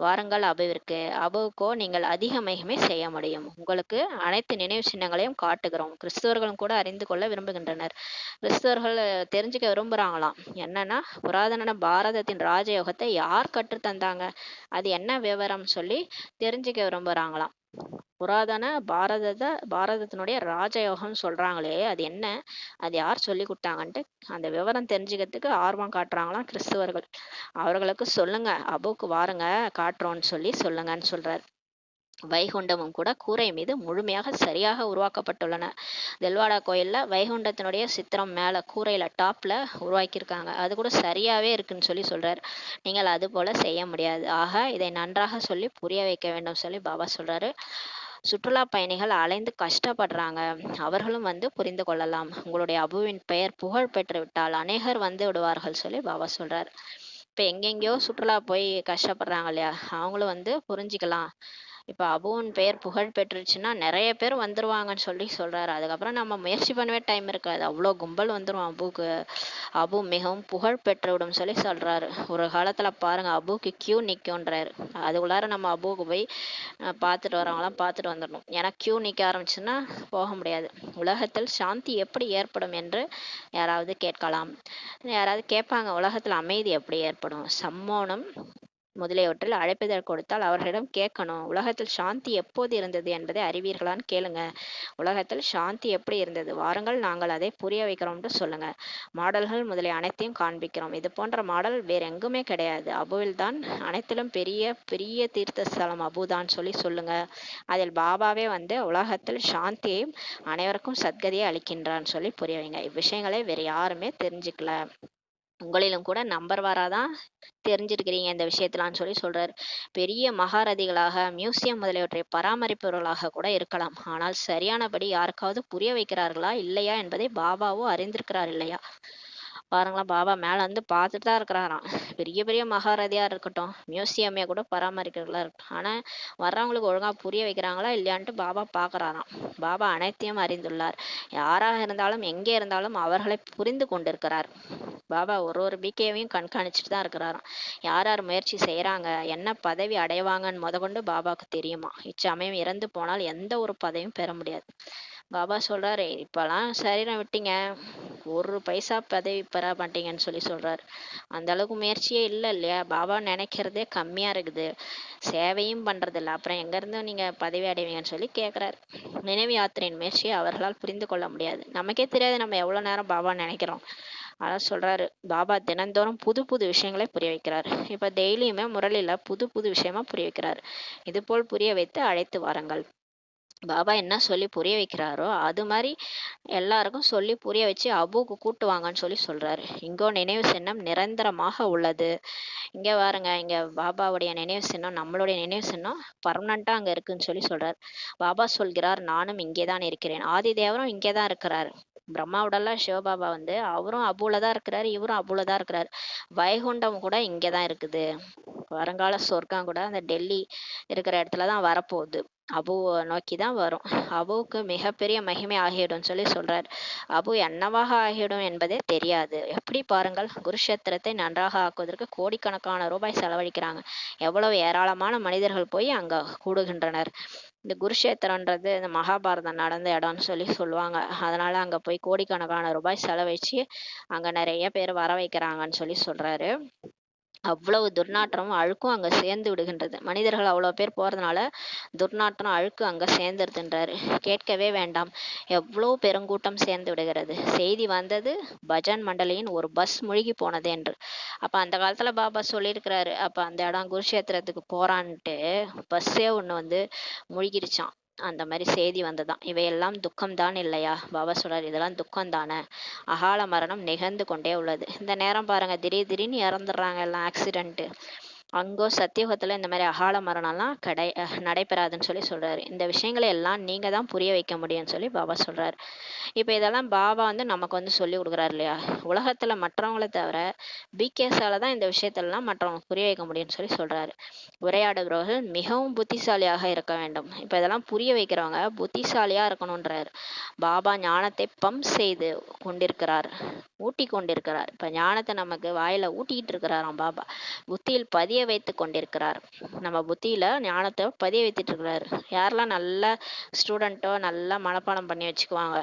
வாருங்கள் அபுவிற்கு. அபுவுக்கோ நீங்கள் அதிக மகிமை செய்ய முடியும். உங்களுக்கு அனைத்து நினைவு சின்னங்களையும் காட்டுகிறோம். கிறிஸ்தவர்களும் கூட அறிந்து கொள்ள விரும்புகின்றனர். கிறிஸ்தவர்கள் தெரிஞ்சுக்க விரும்புறாங்களாம். என்னன்னா, புராதன பாரதத்தின் ராஜயோகத்தை யார் கற்றுத்தந்தாங்க, அது என்ன விவரம் சொல்லி தெரிஞ்சுக்க விரும்புறாங்களாம். புராதன பாரதத்தினுடைய ராஜயோகம் சொல்றாங்களே அது என்ன, அது யார் சொல்லி கொடுத்தாங்கன்ட்டு அந்த விவரம் தெரிஞ்சுக்கிறதுக்கு ஆர்வம் காட்டுறாங்களாம் கிறிஸ்துவர்கள். அவர்களுக்கு சொல்லுங்க, அபுக்கு வாருங்க காட்டுறோன்னு சொல்லி சொல்லுங்கன்னு சொல்றாரு. வைகுண்டமும் கூட கூரை மீது முழுமையாக சரியாக உருவாக்கப்பட்டுள்ளன. தெல்வாடா கோயில்ல வைகுண்டத்தினுடைய சித்திரம் மேல கூரையில டாப்ல உருவாக்கியிருக்காங்க. அது கூட சரியாவே இருக்குன்னு சொல்லி சொல்றாரு. நீங்கள் அது போல செய்ய முடியாது. ஆக இதை நன்றாக சொல்லி புரிய வைக்க வேண்டும் சொல்லி பாபா சொல்றாரு. சுற்றுலா பயணிகள் அலைந்து கஷ்டப்படுறாங்க, அவர்களும் வந்து புரிந்து கொள்ளலாம். உங்களுடைய அபுவின் பெயர் புகழ் பெற்று விட்டால் அநேகர் வந்து விடுவார்கள் சொல்லி பாபா சொல்றாரு. இப்ப எங்கெங்கயோ சுற்றுலா போய் கஷ்டப்படுறாங்க இல்லையா, அவங்களும் வந்து புரிஞ்சுக்கலாம். இப்ப அபுவின் பெயர் புகழ் பெற்றுச்சுன்னா நிறைய பேர் வந்துருவாங்கன்னு சொல்லி சொல்றாரு. அதுக்கப்புறம் நம்ம முயற்சி பண்ணவே டைம் இருக்காது, அவ்வளோ கும்பல் வந்துடும் அபுக்கு. அபு மிகவும் புகழ் பெற்றுவிடும் சொல்லி சொல்றாரு. ஒரு காலத்துல பாருங்க அபுக்கு கியூ நிக்கும்ன்றாரு. அதுக்குள்ளார நம்ம அபுக்கு போய் பார்த்துட்டு வரவங்களாம் பார்த்துட்டு வந்துடணும். ஏன்னா கியூ நிக்க ஆரம்பிச்சுன்னா போக முடியாது. உலகத்தில் சாந்தி எப்படி ஏற்படும் என்று யாராவது கேட்கலாம். யாராவது கேட்பாங்க, உலகத்துல அமைதி எப்படி ஏற்படும்? சம்மோனம் முதலியவற்றில் அழைப்பிதழ் கொடுத்தால் அவர்களிடம் கேட்கணும், உலகத்தில் சாந்தி எப்போது இருந்தது என்பதை அறிவீர்களான்னு கேளுங்க. உலகத்தில் சாந்தி எப்படி இருந்தது, வாருங்கள் நாங்கள் அதை புரிய வைக்கிறோம்னு சொல்லுங்க. மாடல்கள் முதலிய அனைத்தையும் காண்பிக்கிறோம். இது போன்ற மாடல் வேற எங்குமே கிடையாது. அபுவில் தான் அனைத்திலும் பெரிய பெரிய தீர்த்த ஸ்தலம் அபுதான் சொல்லி சொல்லுங்க. அதில் பாபாவே வந்து உலகத்தில் சாந்தியை அனைவருக்கும் சத்கதியை அளிக்கின்றான்னு சொல்லி புரிய வைங்க. இவ்விஷயங்களை வேற யாருமே தெரிஞ்சுக்கல. உங்களிலும் கூட நம்பர் வாராதான் தெரிஞ்சிருக்கிறீங்க இந்த விஷயத்தலான்னு சொல்லி சொல்றாரு. பெரிய மகாரதிகளாக மியூசியம் முதலியவற்றை பராமரிப்பவர்களாக கூட இருக்கலாம். ஆனால் சரியானபடி யாருக்காவது புரிய வைக்கிறார்களா இல்லையா என்பதை பாபாவோ அறிந்திருக்கிறார் இல்லையா? பாருங்களா, பாபா மேல வந்து பார்த்துட்டு தான் இருக்கிறாராம். பெரிய பெரிய மகாரதியா இருக்கட்டும், மியூசியமே கூட பராமரிக்கிறதா இருக்கட்டும், ஆனா வர்றவங்களுக்கு ஒழுங்கா புரிய வைக்கிறாங்களா இல்லையான்ட்டு பாபா பாக்குறாராம். பாபா அனைத்தையும் அறிந்துள்ளார். யாராக இருந்தாலும் எங்கே இருந்தாலும் அவர்களை புரிந்து கொண்டிருக்கிறார். பாபா ஒரு பிகேவையும் கண்காணிச்சுட்டு தான் இருக்கிறாராம். யார் யார் முயற்சி செய்யறாங்க, என்ன பதவி அடைவாங்கன்னு முதற்கொண்டு பாபாவுக்கு தெரியுமா. இச்சமயம் இறந்து போனால் எந்த ஒரு பதவியும் பெற முடியாது. பாபா சொல்றாரு, இப்பெல்லாம் சரீரம் விட்டீங்க, ஒரு பைசா பதவி பெற மாட்டீங்கன்னு சொல்லி சொல்றாரு. அந்த அளவுக்கு முயற்சியே இல்லை இல்லையா. பாபா நினைக்கிறதே கம்மியா இருக்குது, சேவையும் பண்றது இல்லை, அப்புறம் எங்க இருந்து நீங்க பதவி அடைவீங்கன்னு சொல்லி கேட்கிறாரு. நினைவு யாத்திரையின் முயற்சியை அவர்களால் புரிந்து கொள்ள முடியாது. நமக்கே தெரியாது நம்ம எவ்வளவு நேரம் பாபா நினைக்கிறோம். அதான் சொல்றாரு, பாபா தினந்தோறும் புது புது விஷயங்களை புரிய வைக்கிறார். இப்ப டெய்லியுமே முரளில புது புது விஷயமா புரிய வைக்கிறார். இது போல் புரிய வைத்து அழைத்து வாருங்கள். பாபா என்ன சொல்லி புரிய வைக்கிறாரோ அது மாதிரி எல்லாருக்கும் சொல்லி புரிய வச்சு அபுக்கு கூட்டு வாங்கன்னு சொல்லி சொல்றாரு. இங்கோ நினைவு சின்னம் நிரந்தரமாக உள்ளது. இங்க பாருங்க, இங்க பாபாவுடைய நினைவு சின்னம், நம்மளுடைய நினைவு சின்னம் பர்மனண்டா அங்க இருக்குன்னு சொல்லி சொல்றாரு. பாபா சொல்கிறார், நானும் இங்கேதான் இருக்கிறேன். ஆதி தேவரும் இங்கேதான் இருக்கிறாரு. பிரம்மாவுடல்ல சிவபாபா வந்து அவரும் அபுல தான் இருக்கிறாரு, இவரும் அபுல தான் இருக்கிறாரு. வைகுண்டம் கூட இங்கேதான் இருக்குது. வருங்கால சொர்க்கம் கூட அந்த டெல்லி இருக்கிற இடத்துலதான் வரப்போகுது. அபுவை நோக்கி தான் வரும். அபுவுக்கு மிகப்பெரிய மகிமை ஆகிடும் சொல்லி சொல்றார். அபு என்னவாக ஆகிடும் என்பதே தெரியாது. எப்படி பாருங்கள், குருஷேத்திரத்தை நன்றாக ஆக்குவதற்கு கோடிக்கணக்கான ரூபாய் செலவழிக்கிறாங்க. எவ்வளவு ஏராளமான மனிதர்கள் போய் அங்க கூடுகின்றனர். இந்த குருஷேத்திரன்றது இந்த மகாபாரதம் நடந்த இடம்னு சொல்லி சொல்லுவாங்க. அதனால அங்க போய் கோடிக்கணக்கான ரூபாய் செலவழிச்சு அங்க நிறைய பேர் வர வைக்கிறாங்கன்னு சொல்லி சொல்றாரு. அவ்வளவு துர்நாற்றமும் அழுக்கும் அங்க சேர்ந்து விடுகின்றது. மனிதர்கள் அவ்வளவு பேர் போறதுனால துர்நாற்றம் அழுக்கு அங்க சேர்ந்துருதுன்றாரு. கேட்கவே வேண்டாம், எவ்வளவு பெருங்கூட்டம் சேர்ந்து விடுகிறது. செய்தி வந்தது, பஜன் மண்டலியின் ஒரு பஸ் முழுகி போனது என்று. அப்ப அந்த காலத்துல பாபா சொல்லியிருக்கிறாரு. அப்ப அந்த இடம் குருஷேத்திரத்துக்கு போறான்ட்டு பஸ்ஸே ஒண்ணு வந்து முழுகிருச்சான். அந்த மாதிரி செய்தி வந்ததான். இவையெல்லாம் துக்கம்தான் இல்லையா? பாபா சொல்றாரு, இதெல்லாம் துக்கம் தானே. அகால மரணம் நிகழ்ந்து கொண்டே உள்ளது. இந்த நேரம் பாருங்க, திடீர்னு இறந்துடுறாங்க எல்லாம், ஆக்சிடென்ட். அங்கோ சத்தியுகத்துல இந்த மாதிரி அகால மரணம்லாம் நடைபெறாதுன்னு சொல்லி சொல்றாரு. இந்த விஷயங்களை எல்லாம் நீங்க தான் புரிய வைக்க முடியும்னு சொல்லி பாபா சொல்றாரு. இப்ப இதெல்லாம் பாபா வந்து நமக்கு வந்து சொல்லி கொடுக்குறாரு இல்லையா? உலகத்துல மற்றவங்களை தவிர பிகேஸால தான் இந்த விஷயத்தெல்லாம் மற்றவங்க புரிய வைக்க முடியும்னு சொல்லி சொல்றாரு. உரையாடுபவர்கள் மிகவும் புத்திசாலியாக இருக்க வேண்டும். இப்ப இதெல்லாம் புரிய வைக்கிறவங்க புத்திசாலியா இருக்கணும்ன்றாரு. பாபா ஞானத்தை பம்ப் செய்து கொண்டிருக்கிறார், ஊட்டி கொண்டிருக்கிறார். இப்ப ஞானத்தை நமக்கு வாயில ஊட்டிக்கிட்டு இருக்கிறாராம் பாபா. புத்தியில் பதிய வைத்து கொண்டிருக்கிறார். நம்ம புத்தியில ஞானத்தை பதிய வைத்துட்டு இருக்கிறாரு. யாரெல்லாம் நல்ல ஸ்டூடெண்ட்டோ நல்லா மனப்பாடம் பண்ணி வச்சுக்குவாங்க,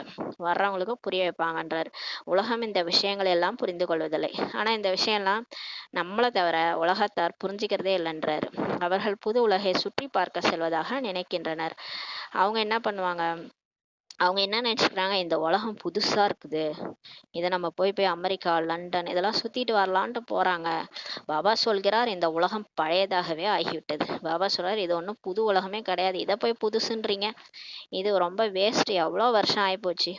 வர்றவங்களுக்கு புரிய வைப்பாங்கன்றாரு. உலகம் இந்த விஷயங்கள் எல்லாம் புரிந்து கொள்வதில்லை. ஆனா இந்த விஷயம்லாம் நம்மளை தவிர உலகத்தார் புரிஞ்சுக்கிறதே இல்லைன்றாரு. அவர்கள் புது உலகை சுற்றி பார்க்க செல்வதாக நினைக்கின்றனர். அவங்க என்ன பண்ணுவாங்க, அவங்க என்ன நினைச்சுக்கிறாங்க, இந்த உலகம் புதுசா இருக்குது, இதை நம்ம போய் அமெரிக்கா, லண்டன் இதெல்லாம் சுத்திட்டு வரலான்ட்டு போறாங்க. பாபா சொல்கிறார், இந்த உலகம் பழையதாகவே ஆகிவிட்டது. பாபா சொல்றார், இது ஒன்றும் புது உலகமே கிடையாது, இதை போய் புதுசுன்றீங்க, இது ரொம்ப வேஸ்ட், எவ்வளோ வருஷம் ஆயிப்போச்சு,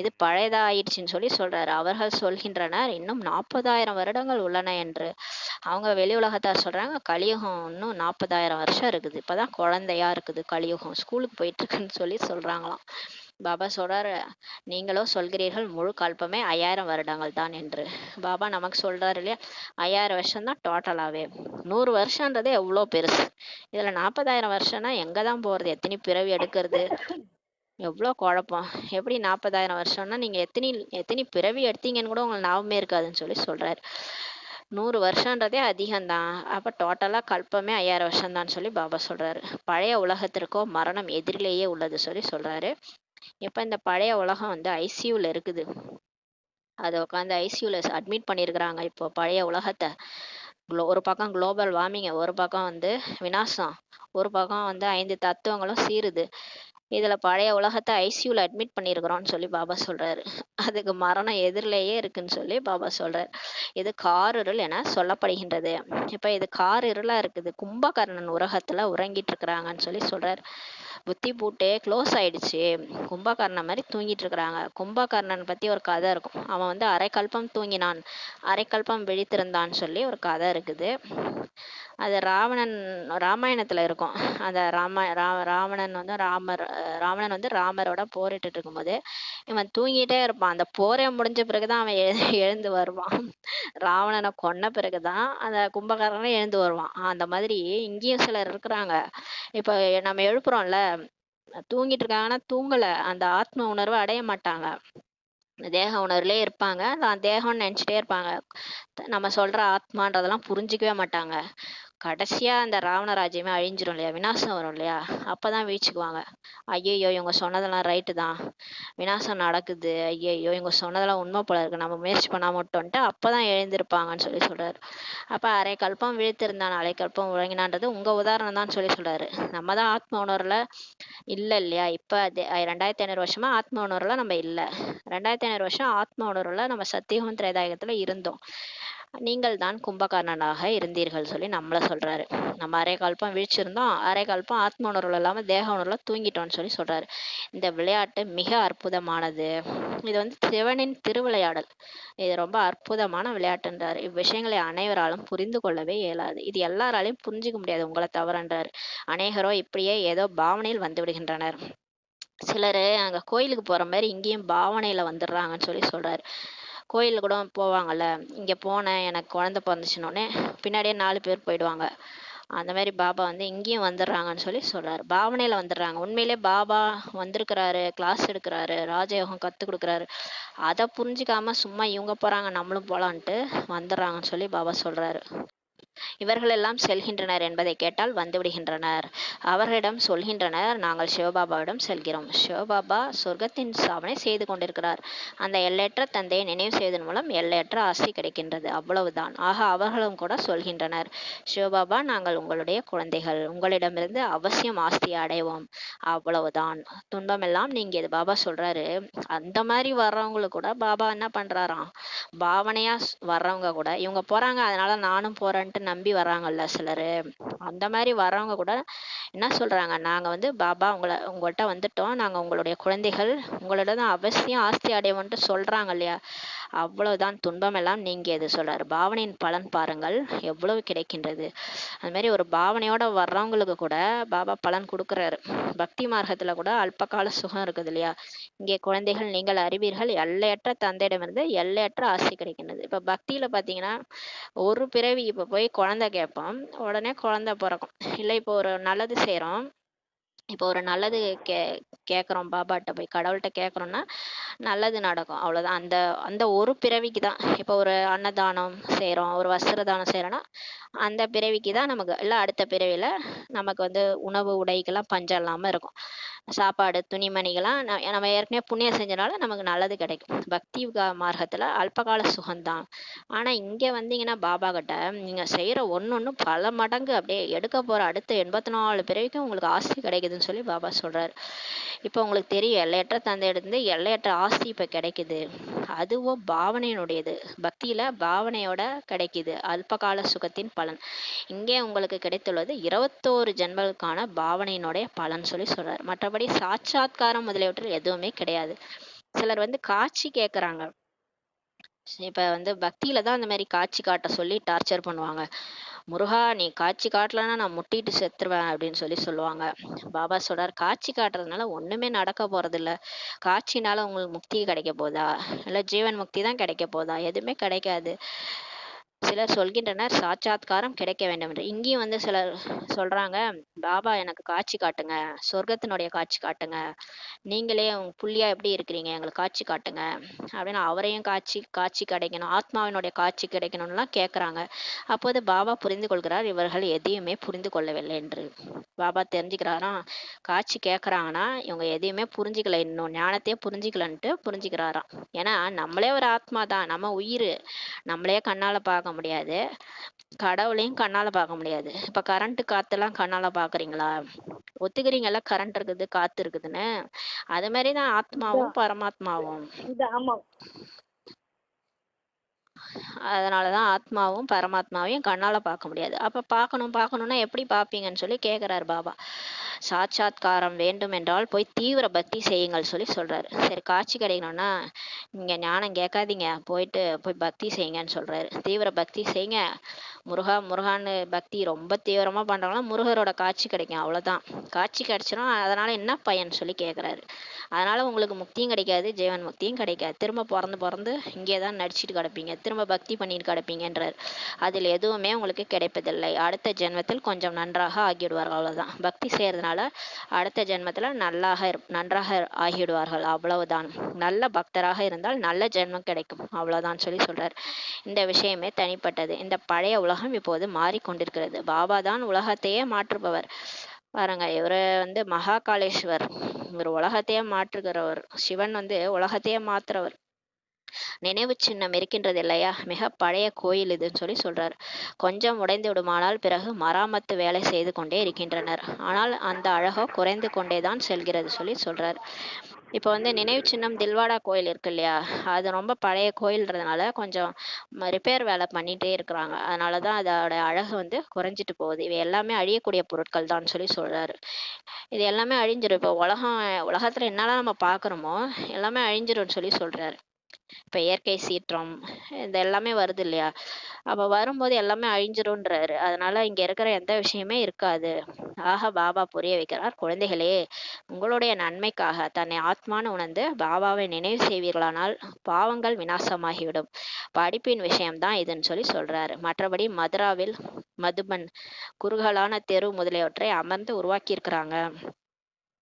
இது பழையதா ஆயிடுச்சுன்னு சொல்லி சொல்றாரு. அவர்கள் சொல்கின்றனர், இன்னும் 40,000 வருடங்கள் உள்ளன என்று. அவங்க வெளி உலகத்தார் சொல்றாங்க, கலியுகம் இன்னும் 40,000 வருஷம் இருக்குது, இப்பதான் குழந்தையா இருக்குது கலியுகம், ஸ்கூலுக்கு போயிட்டு இருக்குன்னு சொல்லி சொல்றாங்களாம். பாபா சொல்றாரு, நீங்களோ சொல்கிறீர்கள் முழு கல்பமே 5,000 வருடங்கள் தான் என்று. பாபா நமக்கு சொல்றாரு இல்லையா, 5,000 வருஷம் தான் டோட்டலாவே. 100 வருஷன்றது எவ்வளோ பெருசு, இதுல 40,000 வருஷம்னா எங்கதான் போறது, எத்தனை பிறவி எடுக்கிறது, எவ்வளோ குழப்பம். எப்படி 40,000 வருஷம்னா நீங்க எத்தனை எத்தனை பிறவி எடுத்தீங்கன்னு கூட உங்களுக்கு ஞாபகமே இருக்காதுன்னு சொல்லி சொல்றாரு. 100 வருஷன்றதே அதிகம்தான். அப்ப டோட்டலா கல்பமே 5,000 வருஷம் தான் சொல்லி பாபா சொல்றாரு. பழைய உலகத்திற்கோ மரணம் எதிரிலேயே உள்ளது சொல்லி சொல்றாரு. இப்ப இந்த பழைய உலகம் வந்து ஐசியூல இருக்குது. அதை உட்காந்து ஐசியூல அட்மிட் பண்ணியிருக்கிறாங்க. இப்போ பழைய உலகத்தை ஒரு பக்கம் குளோபல் வார்மிங், ஒரு பக்கம் வந்து விநாசம், ஒரு பக்கம் வந்து 5 தத்துவங்களும் சீருது. இதுல பழைய உலகத்தை ஐசியூல அட்மிட் பண்ணியிருக்கிறோம்னு சொல்லி பாபா சொல்றாரு. அதுக்கு மரணம் எதிரிலேயே இருக்குன்னு சொல்லி பாபா சொல்றாரு. இது காரிருள் என சொல்லப்படுகின்றது. இப்ப இது காரிருளா இருக்குது. கும்பகர்ணன் உலகத்துல உறங்கிட்டு இருக்கிறாங்கன்னு சொல்லி சொல்றாரு. புத்தி பூட்டே க்ளோஸ் ஆயிடுச்சு, கும்பகர்ணன் மாதிரி தூங்கிட்டு இருக்கிறாங்க. கும்பகர்ணன் பத்தி ஒரு கதை இருக்கும். அவன் வந்து அரைக்கல்பம் தூங்கினான், அரைக்கல்பம் விழித்திருந்தான்னு சொல்லி ஒரு கதை இருக்குது. அது ராமாயணத்துல இருக்கும். அந்த ராவணன் வந்து ராவணன் வந்து ராமரோட போரிட்டு இருக்கும்போது இவன் தூங்கிட்டே இருப்பான். அந்த போரே முடிஞ்ச பிறகுதான் அவன் எழுந்து வருவான். ராவணனை கொன்ன பிறகுதான் அந்த கும்பகர்ணன் எழுந்து வருவான். அந்த மாதிரி இங்கேயும் சிலர் இருக்கிறாங்க. இப்ப நம்ம எழுப்புறோம்ல, தூங்கிட்டு இருக்காங்கன்னா தூங்கல, அந்த ஆத்ம உணர்வை அடைய மாட்டாங்க, தேக உணர்வுலயே இருப்பாங்க. நான் தேகம்னு நினைச்சிட்டே இருப்பாங்க. நம்ம சொல்ற ஆத்மான்றதெல்லாம் புரிஞ்சிக்கவே மாட்டாங்க. கடைசியா அந்த ராவண ராஜ்யமே அழிஞ்சிரும் இல்லையா, விநாசம் வரும் இல்லையா, அப்பதான் வீழ்ச்சிக்குவாங்க. ஐயையோ இவங்க சொன்னதெல்லாம் ரைட்டு தான், விநாசம் நடக்குது, ஐயையோ இவங்க சொன்னதெல்லாம் உண்மை போல இருக்கு, நம்ம முயற்சி பண்ணாம விட்டோன்ட்டு அப்பதான் எழுந்திருப்பாங்கன்னு சொல்லி சொல்றாரு. அப்ப அரை கல்பம் விழித்திருந்தான் அரை கல்பம் உறங்கினான்றது உங்க உதாரணம் தான் சொல்லி சொல்றாரு. நம்ம தான் ஆத்ம உணர்வுல இல்ல இல்லையா, இப்ப அது 2500 வருஷமா ஆத்ம உணர்வுல நம்ம இல்ல. 2500 வருஷம் ஆத்ம உணர்வுல நம்ம சத்தியுகம் திரேதாயுகத்துல இருந்தோம். நீங்கள் தான் கும்பகர்ணனாக இருந்தீர்கள் சொல்லி நம்மள சொல்றாரு. நம்ம அரை கல்பம் விழிச்சிருந்தோம், அரை கல்பம் ஆத்ம உணர்வுல இல்லாம தேக உணர்வுல தூங்கிட்டோம்னு சொல்லி சொல்றாரு. இந்த விளையாட்டு மிக அற்புதமானது. இது வந்து சிவனின் திருவிளையாடல். இது ரொம்ப அற்புதமான விளையாட்டுன்றாரு. இவ்விஷயங்களை அனைவராலும் புரிந்து கொள்ளவே இயலாது. இது எல்லாராலையும் புரிஞ்சுக்க முடியாது உங்களை தவறன்றாரு. அநேகரோ இப்படியே ஏதோ பாவனையில் வந்து விடுகின்றனர். சிலரு அங்க கோயிலுக்கு போற மாதிரி இங்கேயும் பாவனையில வந்துடுறாங்கன்னு சொல்லி சொல்றாரு. கோயிலில் கூட போவாங்கல்ல, இங்கே போனேன் எனக்கு குழந்தை பிறந்துச்சுன்னொடனே பின்னாடியே 4 பேர் போயிடுவாங்க. அந்த மாதிரி பாபா வந்து இங்கேயும் வந்துடுறாங்கன்னு சொல்லி சொல்றாரு. பாவனையில வந்துடுறாங்க. உண்மையிலே பாபா வந்திருக்கிறாரு, கிளாஸ் எடுக்கிறாரு, ராஜயோகம் கற்றுக் கொடுக்குறாரு. அதை புரிஞ்சிக்காம சும்மா இவங்க போறாங்க நம்மளும் போலான்ட்டு வந்துடுறாங்கன்னு சொல்லி பாபா சொல்றாரு. இவர்கள் எல்லாம் செல்கின்றனர் என்பதை கேட்டால் வந்துவிடுகின்றனர். அவர்களிடம் சொல்கின்றனர், நாங்கள் சிவபாபாவிடம் செல்கிறோம். சிவபாபா சொர்க்கத்தின் ஸ்தாபனை செய்து கொண்டிருக்கிறார். அந்த எல்லையற்ற தந்தையை நினைவு செய்வதன் மூலம் எல்லையற்ற ஆசை கிடைக்கின்றது, அவ்வளவுதான். ஆக அவர்களும் கூட சொல்கின்றனர், சிவபாபா நாங்கள் உங்களுடைய குழந்தைகள், உங்களிடமிருந்து அவசியம் ஆஸ்தியை அடைவோம், அவ்வளவுதான். துன்பமெல்லாம் நீங்கியது. பாபா சொல்றாரு, அந்த மாதிரி வர்றவங்களுக்கு கூட பாபா என்ன பண்றாராம், பாவனையா வர்றவங்க கூட இவங்க போறாங்க அதனால நானும் போறேன்ட்டு நம்பி வர்றாங்கல்ல சிலரு, அந்த மாதிரி வர்றவங்க கூட என்ன சொல்றாங்க, நாங்க வந்து பாபா உங்கள்கிட்ட வந்துட்டோம், நாங்க உங்களுடைய குழந்தைகள், உங்களோட தான் அவசியம் ஆஸ்தி அடைவோன்ட்டு சொல்றாங்க இல்லையா, அவ்வளவுதான். துன்பம் எல்லாம் நீங்கியது சொல்றாரு. பாவனையின் பலன் பாருங்கள் எவ்வளவு கிடைக்கின்றது. அது மாதிரி ஒரு பாவனையோட வர்றவங்களுக்கு கூட பாபா பலன் கொடுக்குறாரு. பக்தி மார்க்கத்துல கூட அல்பகால சுகம் இருக்குது இல்லையா, இங்கே குழந்தைகள் நீங்கள் அறிவீர்கள், எல்லையற்ற தந்தையிடமிருந்து எல்லையற்ற ஆசை கிடைக்கின்றது. இப்ப பக்தியில பாத்தீங்கன்னா ஒரு பிறவி இப்ப போய் குழந்தை கேட்போம், உடனே குழந்தை பிறக்கும். இல்லை இப்போ ஒரு நல்லது செய்யறோம், இப்போ ஒரு நல்லது கேட்குறோம், பாபாட்ட போய் கடவுள்கிட்ட கேட்குறோம்னா நல்லது நடக்கும், அவ்வளோதான். அந்த அந்த ஒரு பிறவிக்கு தான். இப்போ ஒரு அன்னதானம் செய்கிறோம், ஒரு வஸ்திர தானம் செய்கிறோன்னா அந்த பிறவிக்கு தான் நமக்கு, இல்லை அடுத்த பிறவியில் நமக்கு வந்து உணவு உடைக்கெல்லாம் பஞ்சம் இல்லாமல் இருக்கும், சாப்பாடு துணிமணிகள்லாம் நம்ம ஏற்கனவே புண்ணியம் செஞ்சனால நமக்கு நல்லது கிடைக்கும். பக்தி மார்க்கத்தில் அல்பகால சுகம்தான். ஆனால் இங்கே வந்தீங்கன்னா பாபா கிட்ட நீங்கள் செய்கிற ஒன்று பல மடங்கு அப்படியே எடுக்க போகிற அடுத்த 84 பிறவிக்கும் உங்களுக்கு ஆஸ்தி கிடைக்குதுன்னு சொல்லி பாபா சொல்கிறார். இப்போ உங்களுக்கு தெரியும், எல்லையற்ற தந்தையிடந்து எல்லையற்ற ஆஸ்தி இப்போ கிடைக்குது. அதுவும் பாவனையினுடையது. பக்தியில் பாவனையோட கிடைக்குது அல்பகால சுகத்தின் பலன். இங்கே உங்களுக்கு கிடைத்துள்ளது 21 ஜென்மங்களுக்கான பாவனையினுடைய பலன் சொல்லி சொல்றாரு. மற்றபடி சாட்சாத்காரம் முதலியவற்றில் எதுவுமே கிடையாது. சிலர் வந்து காட்சி கேட்குறாங்க. இப்ப வந்து பக்தியில தான் அந்த மாதிரி காட்சி காட்ட சொல்லி டார்ச்சர் பண்ணுவாங்க. முருகா நீ காட்சி காட்டலன்னா நான் முட்டிட்டு செத்துருவேன் அப்படின்னு சொல்லி சொல்லுவாங்க. பாபா சொல்றார், காட்சி காட்டுறதுனால ஒண்ணுமே நடக்க போறது இல்ல. காட்சினால உங்களுக்கு முக்தி கிடைக்க போதா, இல்ல ஜீவன் முக்தி தான் கிடைக்க போதா, எதுவுமே கிடைக்காது. சிலர் சொல்கின்றனர் சாட்சாத்காரம் கிடைக்க வேண்டும் என்று. இங்கேயும் வந்து சிலர் சொல்றாங்க, பாபா எனக்கு காட்சி காட்டுங்க, சொர்க்கத்தினுடைய காட்சி காட்டுங்க, நீங்களே உங்க புள்ளியா எப்படி இருக்கிறீங்க எங்களுக்கு காட்சி காட்டுங்க அப்படின்னு அவரையும் காட்சி கிடைக்கணும், ஆத்மாவினுடைய காட்சி கிடைக்கணும்லாம் கேட்குறாங்க. அப்போது பாபா புரிந்து கொள்கிறார், இவர்கள் எதையுமே புரிந்து கொள்ளவில்லை என்று. பாபா தெரிஞ்சுக்கிறாராம், காட்சி கேட்குறாங்கன்னா இவங்க எதையுமே புரிஞ்சிக்கல, இன்னும் ஞானத்தையே புரிஞ்சிக்கலன்ட்டு புரிஞ்சுக்கிறாராம். ஏன்னா நம்மளே ஒரு ஆத்மா தான், நம்ம உயிர், நம்மளே கண்ணால பார்க்க முடியாது, கடவுளையும் கண்ணால பார்க்க முடியாது. இப்ப கரண்ட் காத்தெல்லாம் கண்ணால பாக்குறீங்களா, ஒத்துக்கிறீங்கல்ல கரண்ட் இருக்குது காத்து இருக்குதுன்னு, அது மாதிரிதான் ஆத்மாவும் பரமாத்மாவும். அதனாலதான் ஆத்மாவும் பரமாத்மாவையும் கண்ணால பார்க்க முடியாது. அப்ப பார்க்கணும்னா எப்படி பார்ப்பீங்கன்னு சொல்லி கேக்குறாரு பாபா. சாட்சாத்காரம் வேண்டும் என்றால் போய் தீவிர பக்தி செய்யுங்கள் சொல்லி சொல்றாரு. சரி காட்சி கிடைக்கணும்னா நீங்க ஞானம் கேட்காதீங்க, போய் பக்தி செய்யுங்கன்னு சொல்றாரு. தீவிர பக்தி செய்யுங்க, முருகான்னு பக்தி ரொம்ப தீவிரமா பண்றாங்கன்னா முருகரோட காட்சி கிடைக்கும், அவ்வளவுதான். காட்சி கிடைச்சிடும், அதனால என்ன பயன் சொல்லி கேட்கிறாரு. அதனால உங்களுக்கு முக்தியும் கிடைக்காது, ஜீவன் முக்தியும் கிடைக்காது. திரும்ப பிறந்து இங்கேதான் நடிச்சிட்டு கிடப்பீங்க, திரும்ப பக்தி பண்ணிட்டு கிடப்பீங்கன்றார். அதில் எதுவுமே உங்களுக்கு கிடைப்பதில்லை. அடுத்த ஜென்மத்தில் கொஞ்சம் நன்றாக ஆகிவிடுவார், அவ்வளவுதான். பக்தி செய்யறதுனால அதனால அடுத்த ஜென்மத்துல நன்றாக ஆகிடுவார்கள், அவ்வளவுதான். நல்ல பக்தராக இருந்தால் நல்ல ஜென்மம் கிடைக்கும், அவ்வளவுதான் சொல்லி சொல்றார். இந்த விஷயமே தனிப்பட்டது. இந்த பழைய உலகம் இப்போது மாறிக்கொண்டிருக்கிறது. பாபா தான் உலகத்தையே மாற்றுபவர். பாருங்க, இவரு மகாகாளேஸ்வர், இவர் உலகத்தையே மாற்றுகிறவர். சிவன் உலகத்தையே மாத்துறவர். நினைவு சின்னம் இருக்கின்றது இல்லையா, மிக பழைய கோயில் இதுன்னு சொல்லி சொல்றாரு. கொஞ்சம் உடைந்து விடுமானால் பிறகு மராமத்து வேலை செய்து கொண்டே இருக்கின்றனர். ஆனால் அந்த அழகோ குறைந்து கொண்டேதான் செல்கிறது சொல்லி சொல்றாரு. இப்போ நினைவு சின்னம் தில்வாடா கோயில் இருக்கு இல்லையா, அது ரொம்ப பழைய கோயில்ன்றதுனால கொஞ்சம் ரிப்பேர் வேலை பண்ணிட்டே இருக்கிறாங்க. அதனாலதான் அதோட அழகு குறைஞ்சிட்டு போகுது. இவை எல்லாமே அழியக்கூடிய பொருட்கள் தான் சொல்லி சொல்றாரு. இது எல்லாமே அழிஞ்சிரும். இப்போ உலகத்துல என்னெல்லாம் நம்ம பாக்குறோமோ எல்லாமே அழிஞ்சிரும்னு சொல்லி சொல்றாரு. இப்ப இயற்கை சீற்றம் இது எல்லாமே வருது இல்லையா, அப்ப வரும்போது எல்லாமே அழிஞ்சிரும்ன்றாரு. அதனால இங்க இருக்கிற எந்த விஷயமே இருக்காது. ஆக பாபா புரிய வைக்கிறார், குழந்தைகளே, உங்களுடைய நன்மைக்காக தன்னை ஆத்மான்னு உணர்ந்து பாபாவை நினைவு செய்வீர்களானால் பாவங்கள் விநாசமாகிவிடும். படிப்பின் விஷயம்தான் இதுன்னு சொல்லி சொல்றாரு. மற்றபடி மதுராவில் மதுபன், குறுகலான தெரு முதலியவற்றை அமர்ந்து உருவாக்கி இருக்கிறாங்க.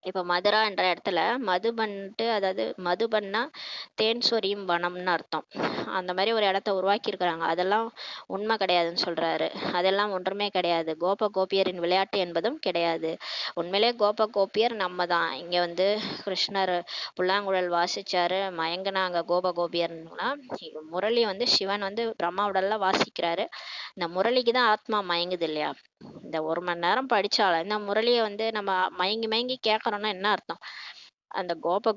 இப்ப மதுரா என்ற இடத்துல மதுபன்ட்டு, அதாவது மதுபன்னா தேன் சொரியும் வனம்னு அர்த்தம். அந்த மாதிரி ஒரு இடத்த உருவாக்கி இருக்கிறாங்க. அதெல்லாம் உண்மை கிடையாதுன்னு சொல்றாரு. அதெல்லாம் ஒன்றுமே கிடையாது. கோப கோபியரின் விளையாட்டு என்பதும் கிடையாது. உண்மையிலே கோப கோபியர் நம்ம தான். இங்க கிருஷ்ணர் புல்லாங்குழல் வாசிச்சாரு, மயங்கினாங்க கோப கோபியர்னா. முரளி சிவன் பிரம்மா உடல்ல வாசிக்கிறாரு. இந்த முரளிக்கு தான் ஆத்மா மயங்குது இல்லையா. இந்த 1 மணி நேரம் படிச்சாலும் இந்த முரளியை நம்ம மயங்கி மயங்கி கேட்கறோம்னா என்ன அர்த்தம்? அந்த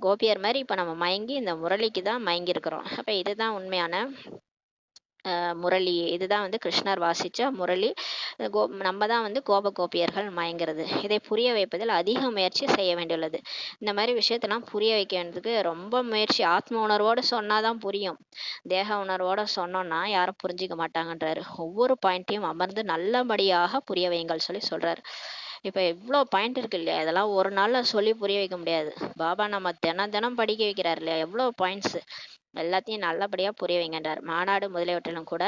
கோபியர் மாதிரி இப்ப நம்ம மயங்கி இந்த முரளிக்கு தான் மயங்கி இருக்கிறோம். அப்ப இதுதான் உண்மையான முரளி. இதுதான் கிருஷ்ணர் வாசிச்ச முரளி. நம்ம தான் கோப கோபியர்கள் மயங்கிறது. இதை புரிய வைப்பதில் அதிக முயற்சி செய்ய வேண்டியுள்ளது. இந்த மாதிரி விஷயத்தெல்லாம் புரிய வைக்க வேண்டியதுக்கு ரொம்ப முயற்சி. ஆத்ம உணர்வோடு சொன்னாதான் புரியும். தேக உணர்வோட சொன்னோம்னா யாரும் புரிஞ்சிக்க மாட்டாங்கன்றாரு. ஒவ்வொரு பாயிண்ட்டையும் அமர்ந்து நல்லபடியாக புரிய வைங்கள் சொல்லி சொல்றாரு. இப்ப இவ்வளோ பாயிண்ட் இருக்கு இல்லையா, இதெல்லாம் ஒரு நாள்ல சொல்லி புரிய வைக்க முடியாது. பாபா நம்ம தினம் தினம் படிக்க வைக்கிறார் இல்லையா, எவ்வளோ பாயிண்ட்ஸ், எல்லாத்தையும் நல்லபடியா புரிய வைங்கன்றார். மாநாடு முதலியவற்றிலும் கூட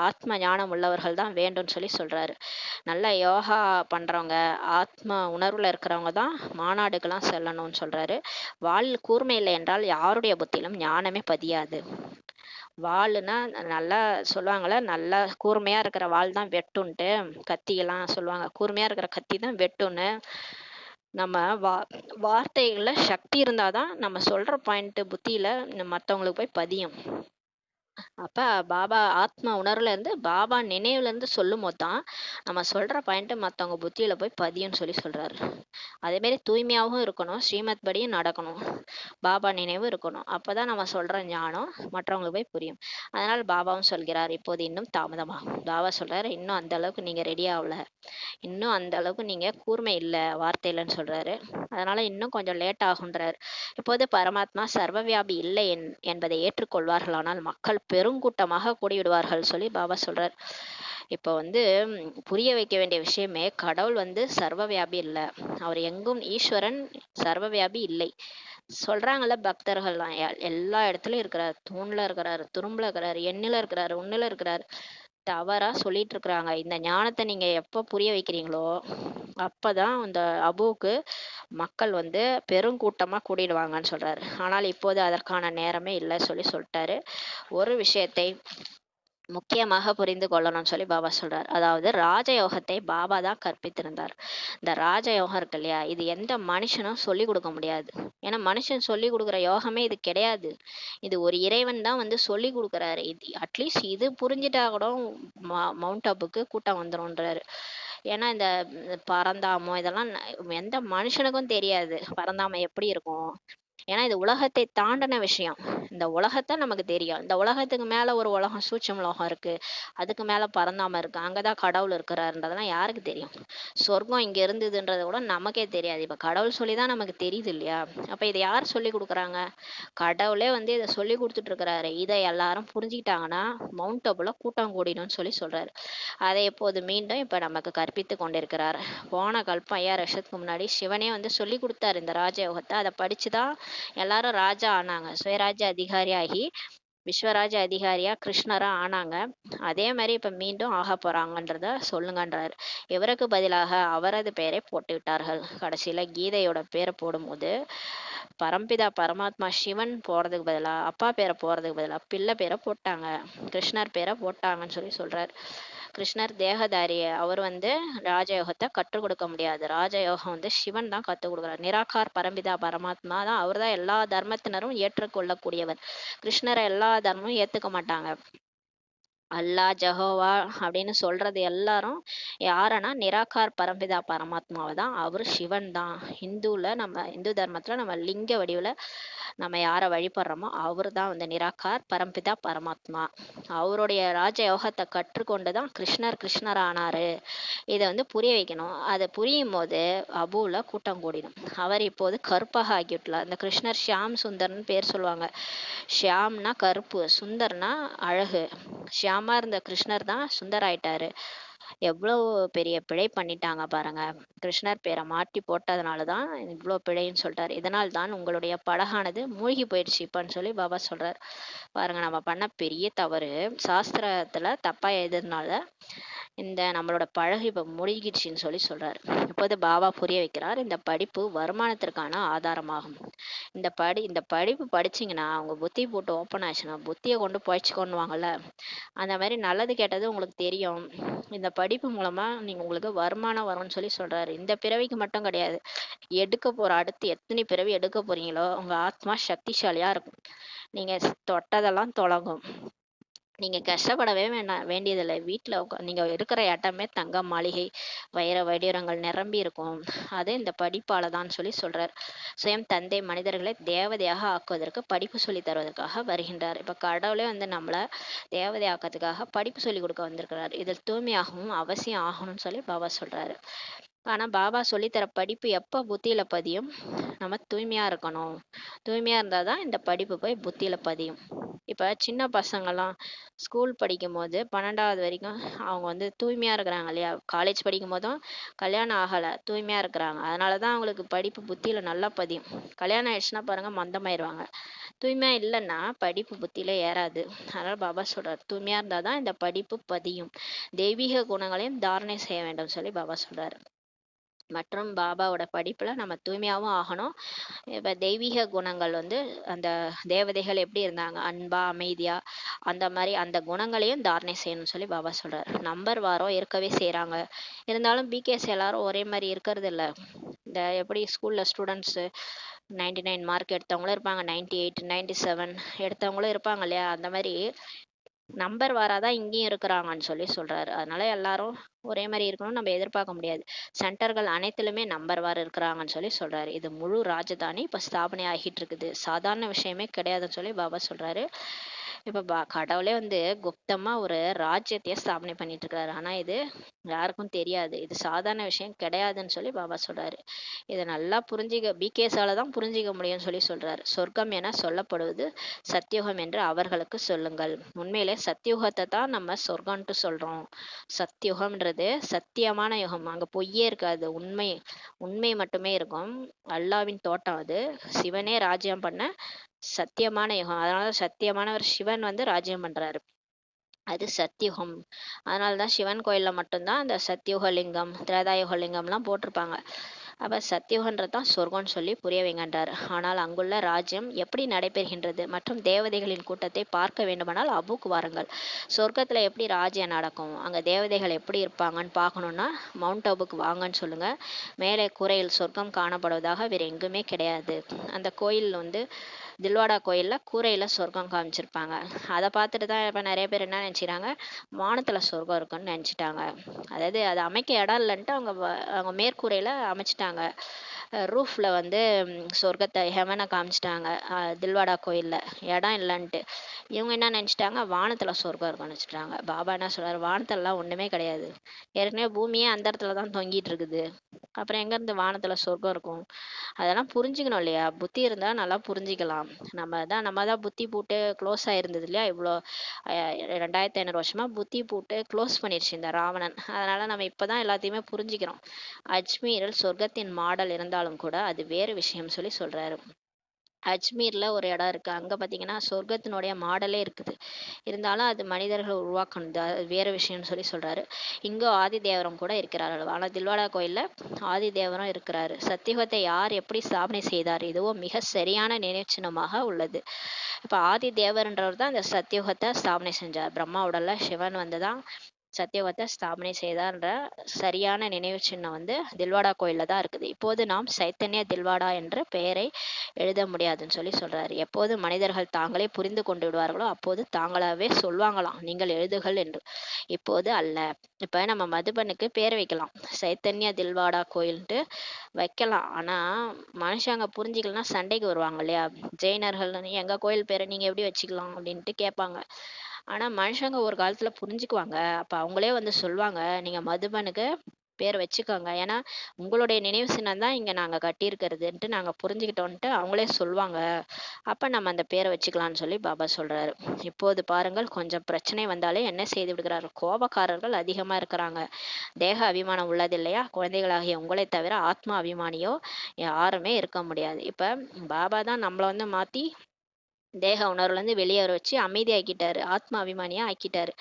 ஆத்ம ஞானம் உள்ளவர்கள் தான் வேண்டும்னு சொல்லி சொல்றாரு. நல்ல யோகா பண்றவங்க, ஆத்ம உணர்வுல இருக்கிறவங்க தான் மாநாடுக்கெல்லாம் செல்லணும்னு சொல்றாரு. வாழ்வில் கூர்மை இல்லை என்றால் யாருடைய புத்தியிலும் ஞானமே பதியாது. வாள்னா நல்லா சொல்லுவாங்கல்ல, நல்லா கூர்மையா இருக்கிற வாள் தான் வெட்டுன்ட்டு, கத்தியெல்லாம் சொல்லுவாங்க கூர்மையா இருக்கிற கத்தி தான் வெட்டுன்னு. நம்ம வார்த்தைகள்ல சக்தி இருந்தாதான் நம்ம சொல்ற பாயிண்ட் புத்தியில மத்தவங்களுக்கு போய் பதியும். அப்ப பாபா ஆத்மா உணர்வுல இருந்து, பாபா நினைவுல இருந்து சொல்லும் போதுதான் நம்ம சொல்ற பாயிண்ட் மத்தவங்க புத்தியில போய் பதியும்னு சொல்லி சொல்றாரு. அதே மாதிரி தூய்மையாகவும் இருக்கணும், ஸ்ரீமத் படியும் நடக்கணும், பாபா நினைவு இருக்கணும். அப்பதான் நம்ம சொல்ற ஞானம் மற்றவங்களுக்கு போய் புரியும். அதனால பாபாவும் சொல்கிறார், இப்போது இன்னும் தாமதமாகும். பாபா சொல்றாரு, இன்னும் அந்த அளவுக்கு நீங்க ரெடி ஆகல, இன்னும் அந்த அளவுக்கு நீங்க கூர்மை இல்லை வார்த்தையிலன்னு சொல்றாரு. அதனால இன்னும் கொஞ்சம் லேட் ஆகுன்றாரு. இப்போது பரமாத்மா சர்வவியாபி இல்லை என்பதை ஏற்றுக்கொள்வார்களானால் மக்கள் பெருங்கூட்டமாக கூடிவிடுவார்கள் சொல்லி பாபா சொல்றார். இப்போ புரிய வைக்க வேண்டிய விஷயமே, கடவுள் சர்வவியாபி இல்லை, அவர் எங்கும் ஈஸ்வரன் சர்வவியாபி இல்லை. சொல்றாங்கல்ல பக்தர்கள்லாம், எல்லா இடத்துலயும் இருக்கிறார், தூண்ல இருக்கிறாரு, துரும்புல இருக்கிறாரு, எண்ணில இருக்கிறாரு, உன்னில இருக்கிறாரு, தவறா சொல்லிட்டு இருக்கிறாங்க. இந்த ஞானத்தை நீங்க எப்ப புரிய வைக்கிறீங்களோ அப்பதான் இந்த அபுவுக்கு மக்கள் பெருங்கூட்டமா கூடிடுவாங்கன்னு சொல்றாரு. ஆனால் இப்போது அதற்கான நேரமே இல்லை சொல்லி சொல்லிட்டாரு. ஒரு விஷயத்தை முக்கியமாக புரிந்து கொள்ளணும்னு சொல்லி பாபா சொல்றார். அதாவது ராஜயோகத்தை பாபா தான் கற்பித்திருந்தார். இந்த ராஜயோகம் இருக்கு இல்லையா, இது எந்த மனுஷனும் சொல்லி கொடுக்க முடியாது. ஏன்னா மனுஷன் சொல்லி கொடுக்குற யோகமே இது கிடையாது. இது ஒரு இறைவன் தான் சொல்லி கொடுக்குறாரு. இது அட்லீஸ்ட் இது புரிஞ்சுட்டா கூட மவுண்ட் அப்புக்கு கூட்டம் வந்துரும்ன்றாரு. ஏன்னா இந்த பரந்தாமம் இதெல்லாம் எந்த மனுஷனுக்கும் தெரியாது, பரந்தாமம் எப்படி இருக்கும். ஏன்னா இது உலகத்தை தாண்டின விஷயம். இந்த உலகத்தை நமக்கு தெரியும், இந்த உலகத்துக்கு மேல ஒரு உலகம், சூட்சும உலகம் இருக்கு, அதுக்கு மேல பரந்தாம இருக்கு, அங்கதான் கடவுள் இருக்கிறாருன்றதெல்லாம் யாருக்கு தெரியும்? சொர்க்கம் இங்க இருந்ததுன்றது கூட நமக்கே தெரியாது. இப்ப கடவுள் சொல்லிதான் நமக்கு தெரியுது இல்லையா. அப்ப இதை யார் சொல்லி கொடுக்குறாங்க? கடவுளே இதை சொல்லி கொடுத்துட்டு இருக்கிறாரு. இதை எல்லாரும் புரிஞ்சுக்கிட்டாங்கன்னா மவுண்ட் அபுல கூட்டம் கூடினும்னு சொல்லி சொல்றாரு. அதை இப்போது மீண்டும் இப்ப நமக்கு கற்பித்து கொண்டிருக்கிறார். போன கல்பம் 5000 வருஷத்துக்கு முன்னாடி சிவனே சொல்லி கொடுத்தாரு இந்த ராஜயோகத்தை. அதை படிச்சுதான் எல்லாரும் ராஜா ஆனாங்க, சுயராஜ்ய அதிகாரி ஆகி விஸ்வராஜ அதிகாரியா கிருஷ்ணரா ஆனாங்க. அதே மாதிரி இப்ப மீண்டும் ஆக போறாங்கன்றத சொல்லுங்கன்றாரு. இவருக்கு பதிலாக அவரது பெயரை போட்டு விட்டார்கள். கடைசியில கீதையோட பேரை போடும்போது பரம்பிதா பரமாத்மா சிவன் போறதுக்கு பதிலா அப்பா பேரை போறதுக்கு பதிலா பிள்ளை பேரை போட்டாங்க, கிருஷ்ணர் பேரை போட்டாங்கன்னு சொல்லி சொல்றாரு. கிருஷ்ணர் தேகதாரி, அவர் வந்து ராஜயோகத்தை கற்றுக் கொடுக்க முடியாது. ராஜயோகம் வந்து சிவன் தான் கற்றுக் கொடுக்குறார். நிராகார் பரம்பிதா பரமாத்மா தான், அவர் தான் எல்லா தர்மத்தினரும் ஏற்றுக்கொள்ளக்கூடியவர். கிருஷ்ணரை எல்லா தர்மமும் ஏத்துக்க மாட்டாங்க. அல்லா ஜஹோவா அப்படின்னு சொல்றது எல்லாரும் யாருன்னா நிராகார் பரம்பிதா பரமாத்மாவை தான். அவரு சிவன் தான். நம்ம இந்து தர்மத்துல நம்ம லிங்க வடிவுல நம்ம யாரை வழிபடுறோமோ அவரு தான் வந்து நிராகார் பரம்பிதா பரமாத்மா. அவருடைய ராஜயோகத்தை கற்றுக்கொண்டுதான் கிருஷ்ணர் ஆனாரு. இதை வந்து புரிய வைக்கணும். அதை புரியும் போது அபுல கூட்டம் கூடிடும். அவர் இப்போது கருப்பாக ஆகிவிட்டார். இந்த கிருஷ்ணர் ஷியாம் சுந்தர்னு பேர் சொல்லுவாங்க. ஷியாம்னா கருப்பு, சுந்தர்னா அழகு. ஷியாமா இருந்த கிருஷ்ணர் தான் சுந்தர் ஆயிட்டாரு. எவ்வளவு பெரிய பிழை பண்ணிட்டாங்க பாருங்க. கிருஷ்ணர் பேரை மாற்றி போட்டதுனாலதான் இவ்வளவு பிழைன்னு சொல்லிட்டாரு. இதனால் தான் உங்களுடைய படகானது மூழ்கி போயிடுச்சு இப்பன்னு சொல்லி பாபா சொல்றாரு. பாருங்க, நம்ம பண்ண பெரிய தவறு சாஸ்திரத்துல தப்பா எழுதுனால இந்த நம்மளோட பழகு இப்ப மூழ்கிடுச்சின்னு சொல்லி சொல்றாரு. இப்போது பாபா புரிய வைக்கிறார், இந்த படிப்பு வருமானத்திற்கான ஆதாரமாகும். இந்த படிப்பு படிச்சீங்கன்னா உங்க புத்தி போட்டு ஓப்பன் ஆச்சுன்னா புத்தியை கொண்டு போயிடுச்சுக்கோன்னுவாங்கல்ல, அந்த மாதிரி நல்லது கெட்டது உங்களுக்கு தெரியும். இந்த படிப்பு மூலமா உங்களுக்கு வருமானம் வரும்னு சொல்லி சொல்றாரு. இந்த பிறவிக்கு மட்டும் கிடையாது, எடுக்க போற அடுத்து எத்தனை பிறவி எடுக்க போறீங்களோ உங்க ஆத்மா சக்திசாலியா இருக்கும். நீங்க தொட்டதெல்லாம் தொடங்கும். நீங்க கஷ்டப்படவே வேண்டியதில்லை. வீட்டுல நீங்க இருக்கிற இடமே தங்க மாளிகை, வைர வைடூரங்கள் நிரம்பி இருக்கும். அது இந்த படிப்பால தான் சொல்லி சொல்றார். சுயம் தந்தை மனிதர்களை தேவதையாக ஆக்குவதற்கு படிப்பு சொல்லி தருவதற்காக வருகின்றார். இப்ப கடவுளே வந்து நம்மள தேவதை ஆக்கிறதுக்காக படிப்பு சொல்லி கொடுக்க வந்திருக்கிறார். இதில் தூய்மையாகவும் அவசியம் ஆகணும்னு சொல்லி பாபா சொல்றாரு. ஆனா பாபா சொல்லித்தர படிப்பு எப்ப புத்தியில பதியும்? நம்ம தூய்மையா இருக்கணும். தூய்மையா இருந்தாதான் இந்த படிப்பு போய் புத்தியில பதியும். இப்ப சின்ன பசங்கெல்லாம் ஸ்கூல் படிக்கும் போது 12வது வரைக்கும் அவங்க வந்து தூய்மையா இருக்கிறாங்க இல்லையா? காலேஜ் படிக்கும் போதும் கல்யாணம் ஆகல, தூய்மையா இருக்கிறாங்க. அதனாலதான் அவங்களுக்கு படிப்பு புத்தியில நல்லா பதியும். கல்யாணம் ஆயிடுச்சுன்னா பாருங்க மந்தமாயிருவாங்க. தூய்மையா இல்லைன்னா படிப்பு புத்தியில ஏறாது. அதனால பாபா சொல்றாரு, தூய்மையா இருந்தாதான் இந்த படிப்பு பதியும். தெய்வீக குணங்களையும் தாரணை செய்ய வேண்டும் சொல்லி பாபா சொல்றாரு. மற்றும் பாபாவோட படிப்புல நம்ம தூய்மையாவும் ஆகணும். இப்ப தெய்வீக குணங்கள் வந்து அந்த தேவதைகள் எப்படி இருந்தாங்க, அன்பா அமைதியா, அந்த மாதிரி அந்த குணங்களையும் தாரணை செய்யணும்னு சொல்லி பாபா சொல்றாரு. நம்பர் வாரம் இருக்கவே செய்யறாங்க. இருந்தாலும் பிகேஸ் எல்லாரும் ஒரே மாதிரி இருக்கிறது இல்ல. இந்த எப்படி ஸ்கூல்ல ஸ்டூடெண்ட்ஸ் 99 மார்க் எடுத்தவங்களும் இருப்பாங்க, 98 97 எடுத்தவங்களும் இருப்பாங்க இல்லையா? அந்த மாதிரி நம்பர் வாராதான் இங்கேயும் இருக்கிறாங்கன்னு சொல்லி சொல்றாரு. அதனால எல்லாரும் ஒரே மாதிரி இருக்கணும்னு நம்ம எதிர்பார்க்க முடியாது. சென்டர்கள் அனைத்திலுமே நம்பர் வார் இருக்கிறாங்கன்னு சொல்லி சொல்றாரு. இது முழு ராஜதானி இப்ப ஸ்தாபனை ஆகிட்டு இருக்குது, சாதாரண விஷயமே கிடையாதுன்னு சொல்லி பாபா சொல்றாரு. இப்ப கடவுளே வந்து குப்தமா ஒரு ராஜ்யத்தையே ஸ்தாபனை பண்ணிட்டு இருக்காரு. ஆனா இது யாருக்கும் தெரியாது, இது சாதாரண விஷயம் கிடையாதுன்னு சொல்லி பாபா சொல்றாரு. இதை நல்லா பிகேஸால தான் புரிஞ்சிக்க முடியும்னு சொல்லி சொல்றாரு. சொர்க்கம் என சொல்லப்படுவது சத்தியுகம் என்று அவர்களுக்கு சொல்லுங்கள். உண்மையிலே சத்தியுகத்தை தான் நம்ம சொர்க்கம்ட்டு சொல்றோம். சத்தியுகம்ன்றது சத்தியமான யுகம். அங்க பொய்யே இருக்காது, உண்மை மட்டுமே இருக்கும். அல்லாவின் தோட்டம் அது. சிவனே ராஜ்யம் பண்ண சத்தியமான யுகம். அதனால சத்தியமானவர் சிவன் வந்து ராஜ்யம் பண்றாரு. அது சத்தியுகம். அதனாலதான் சிவன் கோயில்ல மட்டும்தான் அந்த சத்தியுக லிங்கம், திரேதாயுக லிங்கம்லாம் போட்டிருப்பாங்க. அப்ப சத்தியுகன்றதான் சொர்க்கம்னு சொல்லி புரிய வைங்கன்றார். ஆனால் அங்குள்ள ராஜ்யம் எப்படி நடைபெறுகின்றது மற்றும் தேவதைகளின் கூட்டத்தை பார்க்க வேண்டுமானால் அபுக்கு வாருங்கள். சொர்க்கத்துல எப்படி ராஜ்யம் நடக்கும், அங்க தேவதைகள் எப்படி இருப்பாங்கன்னு பார்க்கணும்னா மவுண்ட் அபுக்கு வாங்கன்னு சொல்லுங்க. மேலே கூரையில் சொர்க்கம் காணப்படுவதாக வேற எங்குமே கிடையாது. அந்த கோயில் வந்து தில்வாடா கோயில்ல கூரையில சொர்க்கம் காமிச்சிருப்பாங்க. அதை பார்த்துட்டு தான் இப்ப நிறைய பேர் என்ன நினைச்சுறாங்க, வானத்துல சொர்க்கம் இருக்குன்னு நினைச்சிட்டாங்க. அதாவது அது அமைக்க இடம் இல்லைன்ட்டு அவங்க மேற்கூரையில அமைச்சிட்டாங்க. ரூஃப்ல வந்து சொர்க்கத்தை ஹெவனை காமிச்சிட்டாங்க. தில்வாடா கோயில்ல இடம் இல்லைன்ட்டு இவங்க என்ன நினைச்சிட்டாங்க, வானத்துல சொர்க்கம் இருக்குன்னு நினைச்சிட்டாங்க. பாபா என்ன சொல்றாரு, வானத்துலலாம் ஒண்ணுமே கிடையாது. ஏற்கனவே பூமியே அந்த இடத்துல தான் தொங்கிட்டு இருக்குது. அப்புறம் எங்க இருந்து வானத்துல சொர்க்கம் இருக்கும்? அதெல்லாம் புரிஞ்சுக்கணும் இல்லையா? புத்தி இருந்தா நல்லா புரிஞ்சுக்கலாம். நம்ம தான் புத்தி போட்டு க்ளோஸ் ஆயிருந்தது இல்லையா? இவ்வளோ 2500 வருஷமா புத்தி போட்டு க்ளோஸ் பண்ணிருச்சு இந்த ராவணன். அதனால நம்ம இப்பதான் எல்லாத்தையுமே புரிஞ்சுக்கிறோம். அஜ்மீரில் சொர்க்கத்தின் மாடல் இருந்தாலும் கூட அது வேறு விஷயம் சொல்லி சொல்றாரு. அஜ்மீர்ல ஒரு இடம் இருக்கு. அங்க பார்த்தீங்கன்னா, சொர்க்கத்தினுடைய மாடலே இருக்குது. இருந்தாலும் அது மனிதர்கள் உருவாக்குனது. அது வேற விஷயம்னு சொல்றாரு. இங்க ஆதிதேவரும் கூட இருக்கிறார் அல்லவா. ஆனா தில்வாடா கோயில்ல ஆதிதேவரும் இருக்கிறாரு. சத்தியுகத்தை யார் எப்படி ஸ்தாபனை செய்தார்? இதுவும் மிக சரியான நினைவுச்சின்னமாக உள்ளது. இப்ப ஆதிதேவர்ன்றவர் தான் இந்த சத்தியுகத்தை ஸ்தாபனை செஞ்சார். பிரம்மா உடல்ல சிவன் வந்து தான் சத்தியவத்தை ஸ்தாபனை செய்தார்ன்ற சரியான நினைவு சின்னம் வந்து தில்வாடா கோயில்ல தான் இருக்குது. இப்போது நாம் சைத்தன்ய தில்வாடா என்ற பெயரை எழுத முடியாதுன்னு சொல்றாரு. எப்போது மனிதர்கள் தாங்களே புரிந்து கொண்டு விடுவார்களோ அப்போது தாங்களாவே சொல்வாங்களாம், நீங்கள் எழுதுகள் என்று. இப்போது அல்ல. இப்ப நம்ம மதுபனுக்கு பேர் வைக்கலாம், சைத்தன்ய தில்வாடா கோயில்ட்டு வைக்கலாம். ஆனா மனுஷங்க புரிஞ்சுக்கலன்னா சண்டைக்கு வருவாங்க இல்லையா. ஜெயினர்கள் எங்க கோயில் பேரை நீங்க எப்படி வச்சுக்கலாம் அப்படின்ட்டு கேட்பாங்க. ஆனா மனுஷங்க ஒரு காலத்துல புரிஞ்சுக்குவாங்க. அப்ப அவங்களே வந்து சொல்லுவாங்க, நீங்க மதுபனுக்கு பேர் வச்சுக்கோங்க. ஏன்னா உங்களுடைய நினைவு சின்னம் தான் இங்க நாங்க கட்டியிருக்கிறதுன்ட்டு நாங்க புரிஞ்சுக்கிட்டோன்ட்டு அவங்களே சொல்லுவாங்க. அப்ப நம்ம அந்த பேரை வச்சுக்கலாம்னு பாபா சொல்றாரு. இப்போது பாருங்கள், கொஞ்சம் பிரச்சனை வந்தாலே என்ன செய்து விடுகிறார், கோபக்காரர்கள் அதிகமா இருக்கிறாங்க. தேக அபிமானம் உள்ளது இல்லையா, குழந்தைகளாகிய உங்களை தவிர ஆத்மா அபிமானியோ யாருமே இருக்க முடியாது. இப்ப பாபா தான் நம்மள வந்து மாத்தி தேக உணர்வுலேருந்து வெளியேற வச்சு அமைதியாக்கிட்டாரு, ஆத்ம அபிமானியா ஆக்கிட்டாரு.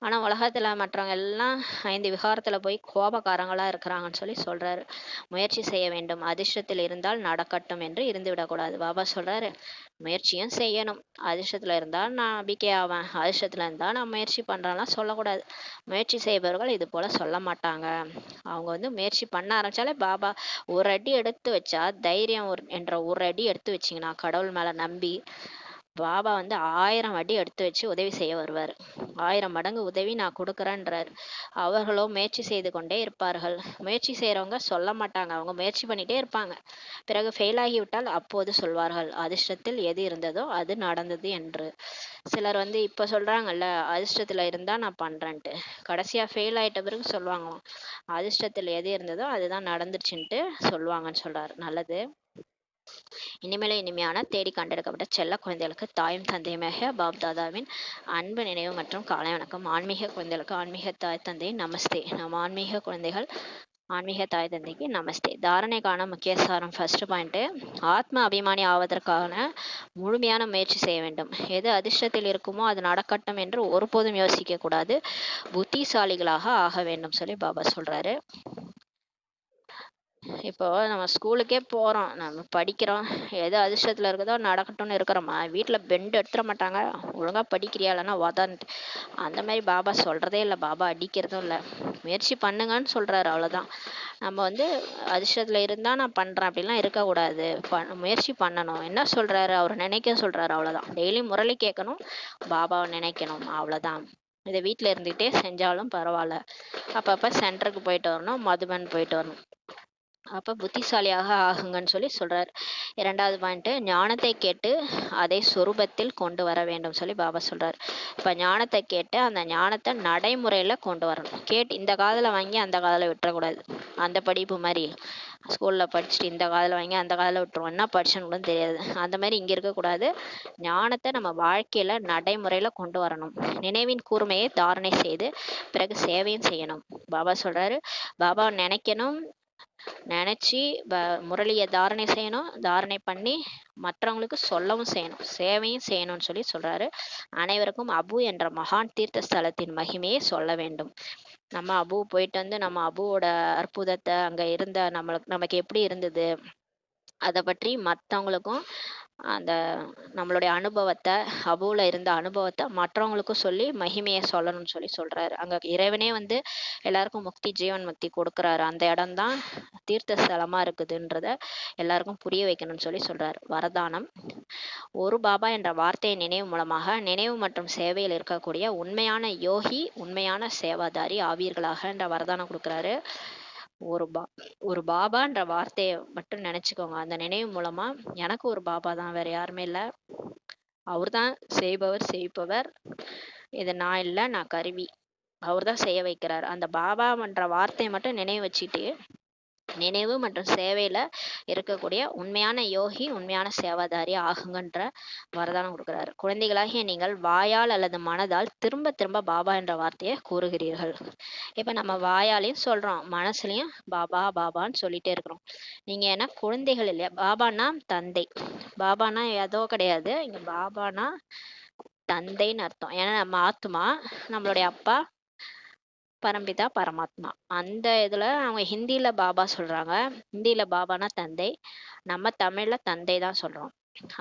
ஆனா உலகத்துல மற்றவங்க எல்லாம் 5 விகாரத்துல போய் கோபக்காரங்களா இருக்கிறாங்கன்னு சொல்றாரு. முயற்சி செய்ய வேண்டும், அதிர்ஷ்டத்தில் இருந்தால் நடக்கட்டும் என்று இருந்து விடக்கூடாது. பாபா சொல்றாரு, முயற்சியும் செய்யணும். அதிர்ஷ்டத்துல இருந்தால் நான் நம்பிக்கை ஆவேன், அதிர்ஷ்டத்துல இருந்தா நான் முயற்சி பண்றேன்லாம் சொல்லக்கூடாது. முயற்சி செய்பவர்கள் இது போல சொல்ல மாட்டாங்க. அவங்க வந்து முயற்சி பண்ண ஆரம்பிச்சாலே பாபா ஒரு அடி எடுத்து வச்சா, தைரியம் என்ற ஒரு அடி எடுத்து வச்சிங்கன்னா கடவுள் மேல நம்பி பாபா வந்து 1000 அடி எடுத்து வச்சு உதவி செய்ய வருவார். 1000 மடங்கு உதவி நான் கொடுக்குறேன்றார். அவர்களோ முயற்சி செய்து கொண்டே இருப்பார்கள். முயற்சி செய்யறவங்க சொல்ல மாட்டாங்க, அவங்க முயற்சி பண்ணிட்டே இருப்பாங்க. பிறகு ஃபெயில் ஆகிவிட்டால் அப்போது சொல்வார்கள், அதிர்ஷ்டத்தில் எது இருந்ததோ அது நடந்தது என்று. சிலர் வந்து இப்ப சொல்றாங்கல்ல, அதிர்ஷ்டத்துல இருந்தா நான் பண்றேன்ட்டு, கடைசியா ஃபெயில் ஆயிட்ட பிறகு சொல்லுவாங்களாம், அதிர்ஷ்டத்தில் எது இருந்ததோ அதுதான் நடந்துச்சுன்ட்டு சொல்லுவாங்கன்னு சொல்றாரு. நல்லது. இனிமேல இனிமையான தேடி கண்டெடுக்கப்பட்ட செல்ல குழந்தைகளுக்கு தாயும் தந்தையுமாக பாப் தாதாவின் அன்பு நினைவு மற்றும் காலை வணக்கம். ஆன்மீக குழந்தைகளுக்கு ஆன்மீக தாய் தந்தை நமஸ்தே. நம்ம ஆன்மீக குழந்தைகள் ஆன்மீக தாய் தந்தைக்கு நமஸ்தே. தாரணைக்கான முக்கிய சாரம், ஃபர்ஸ்ட் பாயிண்ட், ஆத்ம அபிமானி ஆவதற்கான முழுமையான முயற்சி செய்ய வேண்டும். எது அதிர்ஷ்டத்தில் இருக்குமோ அது நடக்கட்டும் என்று ஒருபோதும் யோசிக்க கூடாது. புத்திசாலிகளாக ஆக வேண்டும் பாபா சொல்றாரு. இப்போ நம்ம ஸ்கூலுக்கே போறோம், நம்ம படிக்கிறோம், எது அதிர்ஷ்டத்துல இருக்குதோ நடக்கட்டும்னு இருக்கிறோமா, வீட்டுல பெண்ட் எடுத்துட மாட்டாங்க, ஒழுங்கா படிக்கிறியா இல்லைன்னா வதான்ட்டு. அந்த மாதிரி பாபா சொல்றதே இல்லை, பாபா அடிக்கிறதும் இல்லை. முயற்சி பண்ணுங்கன்னு சொல்றாரு, அவ்வளவுதான். நம்ம வந்து அதிர்ஷ்டத்துல இருந்தா நான் பண்றேன் அப்படிலாம் இருக்கக்கூடாது. முயற்சி பண்ணணும். என்ன சொல்றாரு, அவர் நினைக்க சொல்றாரு, அவ்வளவுதான். டெய்லி முரளி கேட்கணும், பாபாவை நினைக்கணும், அவ்வளவுதான். இதை வீட்டுல இருந்துகிட்டே செஞ்சாலும் பரவாயில்ல. அப்பப்ப சென்டருக்கு போயிட்டு வரணும், மதுபன் போயிட்டு வரணும். அப்ப புத்திசாலியாக ஆகுங்கன்னு சொல்றாரு. 2வது பாயிண்ட், ஞானத்தை கேட்டு அதை சொரூபத்தில் கொண்டு வர வேண்டும் பாபா சொல்றாரு. இப்ப ஞானத்தை கேட்டு அந்த ஞானத்தை நடைமுறையில கொண்டு வரணும். கேட்டு இந்த காதுல வாங்கி அந்த காதுல விட்டுறக்கூடாது. அந்த படிப்பு மாதிரி ஸ்கூல்ல படிச்சுட்டு இந்த காதுல வாங்கி அந்த காதுல விட்டுருவோம், என்ன படிச்சுன்னு கூட தெரியாது. அந்த மாதிரி இங்க இருக்கக்கூடாது. ஞானத்தை நம்ம வாழ்க்கையில நடைமுறையில கொண்டு வரணும். நினைவின் கூர்மையை தாரணை செய்து பிறகு சேவையும் செய்யணும். பாபா சொல்றாரு, பாபா நினைக்கணும், நினைச்சு முரளியை தாரணை செய்யணும், தாரணை பண்ணி மற்றவங்களுக்கு சொல்லவும் செய்யணும், சேவையும் செய்யணும்னு சொல்றாரு. அனைவருக்கும் அபு என்ற மகான் தீர்த்த ஸ்தலத்தின் மகிமையை சொல்ல வேண்டும். நம்ம அபு போயிட்டு வந்து நம்ம அபுவோட அற்புதத்தை, அங்க இருந்த நமக்கு எப்படி இருந்தது அதை பற்றி மற்றவங்களுக்கும் அந்த நம்மளுடைய அனுபவத்தை, அபுல இருந்த அனுபவத்தை மற்றவங்களுக்கும் சொல்லி மகிமையை சொல்லணும்னு சொல்றாரு. அங்க இறைவனே வந்து எல்லாருக்கும் முக்தி, ஜீவன் முக்தி கொடுக்குறாரு. அந்த இடம்தான் தீர்த்த ஸ்தலமா இருக்குதுன்றத எல்லாருக்கும் புரிய வைக்கணும்னு சொல்றாரு. வரதானம், ஒரு பாபா என்ற வார்த்தையை நினைவு மூலமாக நினைவு மற்றும் சேவையில் இருக்கக்கூடிய உண்மையான யோகி, உண்மையான சேவாதாரி ஆவீர்களாக என்ற வரதானம் கொடுக்குறாரு. ஒரு பாபான்ற வார்த்தையை மட்டும் நினைச்சுக்கோங்க. அந்த நினைவு மூலமா எனக்கு ஒரு பாபா தான், வேற யாருமே இல்லை, அவர் தான் செய்பவர் செய்பவர், இது நான் இல்லை, நான் கருவி, அவர் தான் செய்ய வைக்கிறார். அந்த பாபான்ற வார்த்தையை மட்டும் நினைவு வச்சுட்டு நினைவு மற்றும் சேவையில இருக்கக்கூடிய உண்மையான யோகி, உண்மையான சேவாதாரி ஆகுங்கன்ற வரதானம் கொடுக்கிறாரு. குழந்தைகளாகிய நீங்கள் வாயால் அல்லது மனதால் திரும்ப திரும்ப பாபா என்ற வார்த்தையை கூறுகிறீர்கள். இப்ப நம்ம வாயாலையும் சொல்றோம், மனசுலயும் பாபா பாபான்னு சொல்லிட்டே இருக்கிறோம். நீங்க ஏன்னா குழந்தைகள் இல்லையா. பாபான்னா தந்தை, பாபானா ஏதோ கிடையாது, இங்க பாபானா தந்தைன்னு அர்த்தம். ஏன்னா நம்ம ஆத்மா, நம்மளுடைய அப்பா பரம்பிதா பரமாத்மா. அந்த இதுல அவங்க ஹிந்தில பாபா சொல்றாங்க. ஹிந்தில பாபானா தந்தை, நம்ம தமிழ்ல தந்தை தான் சொல்றோம்.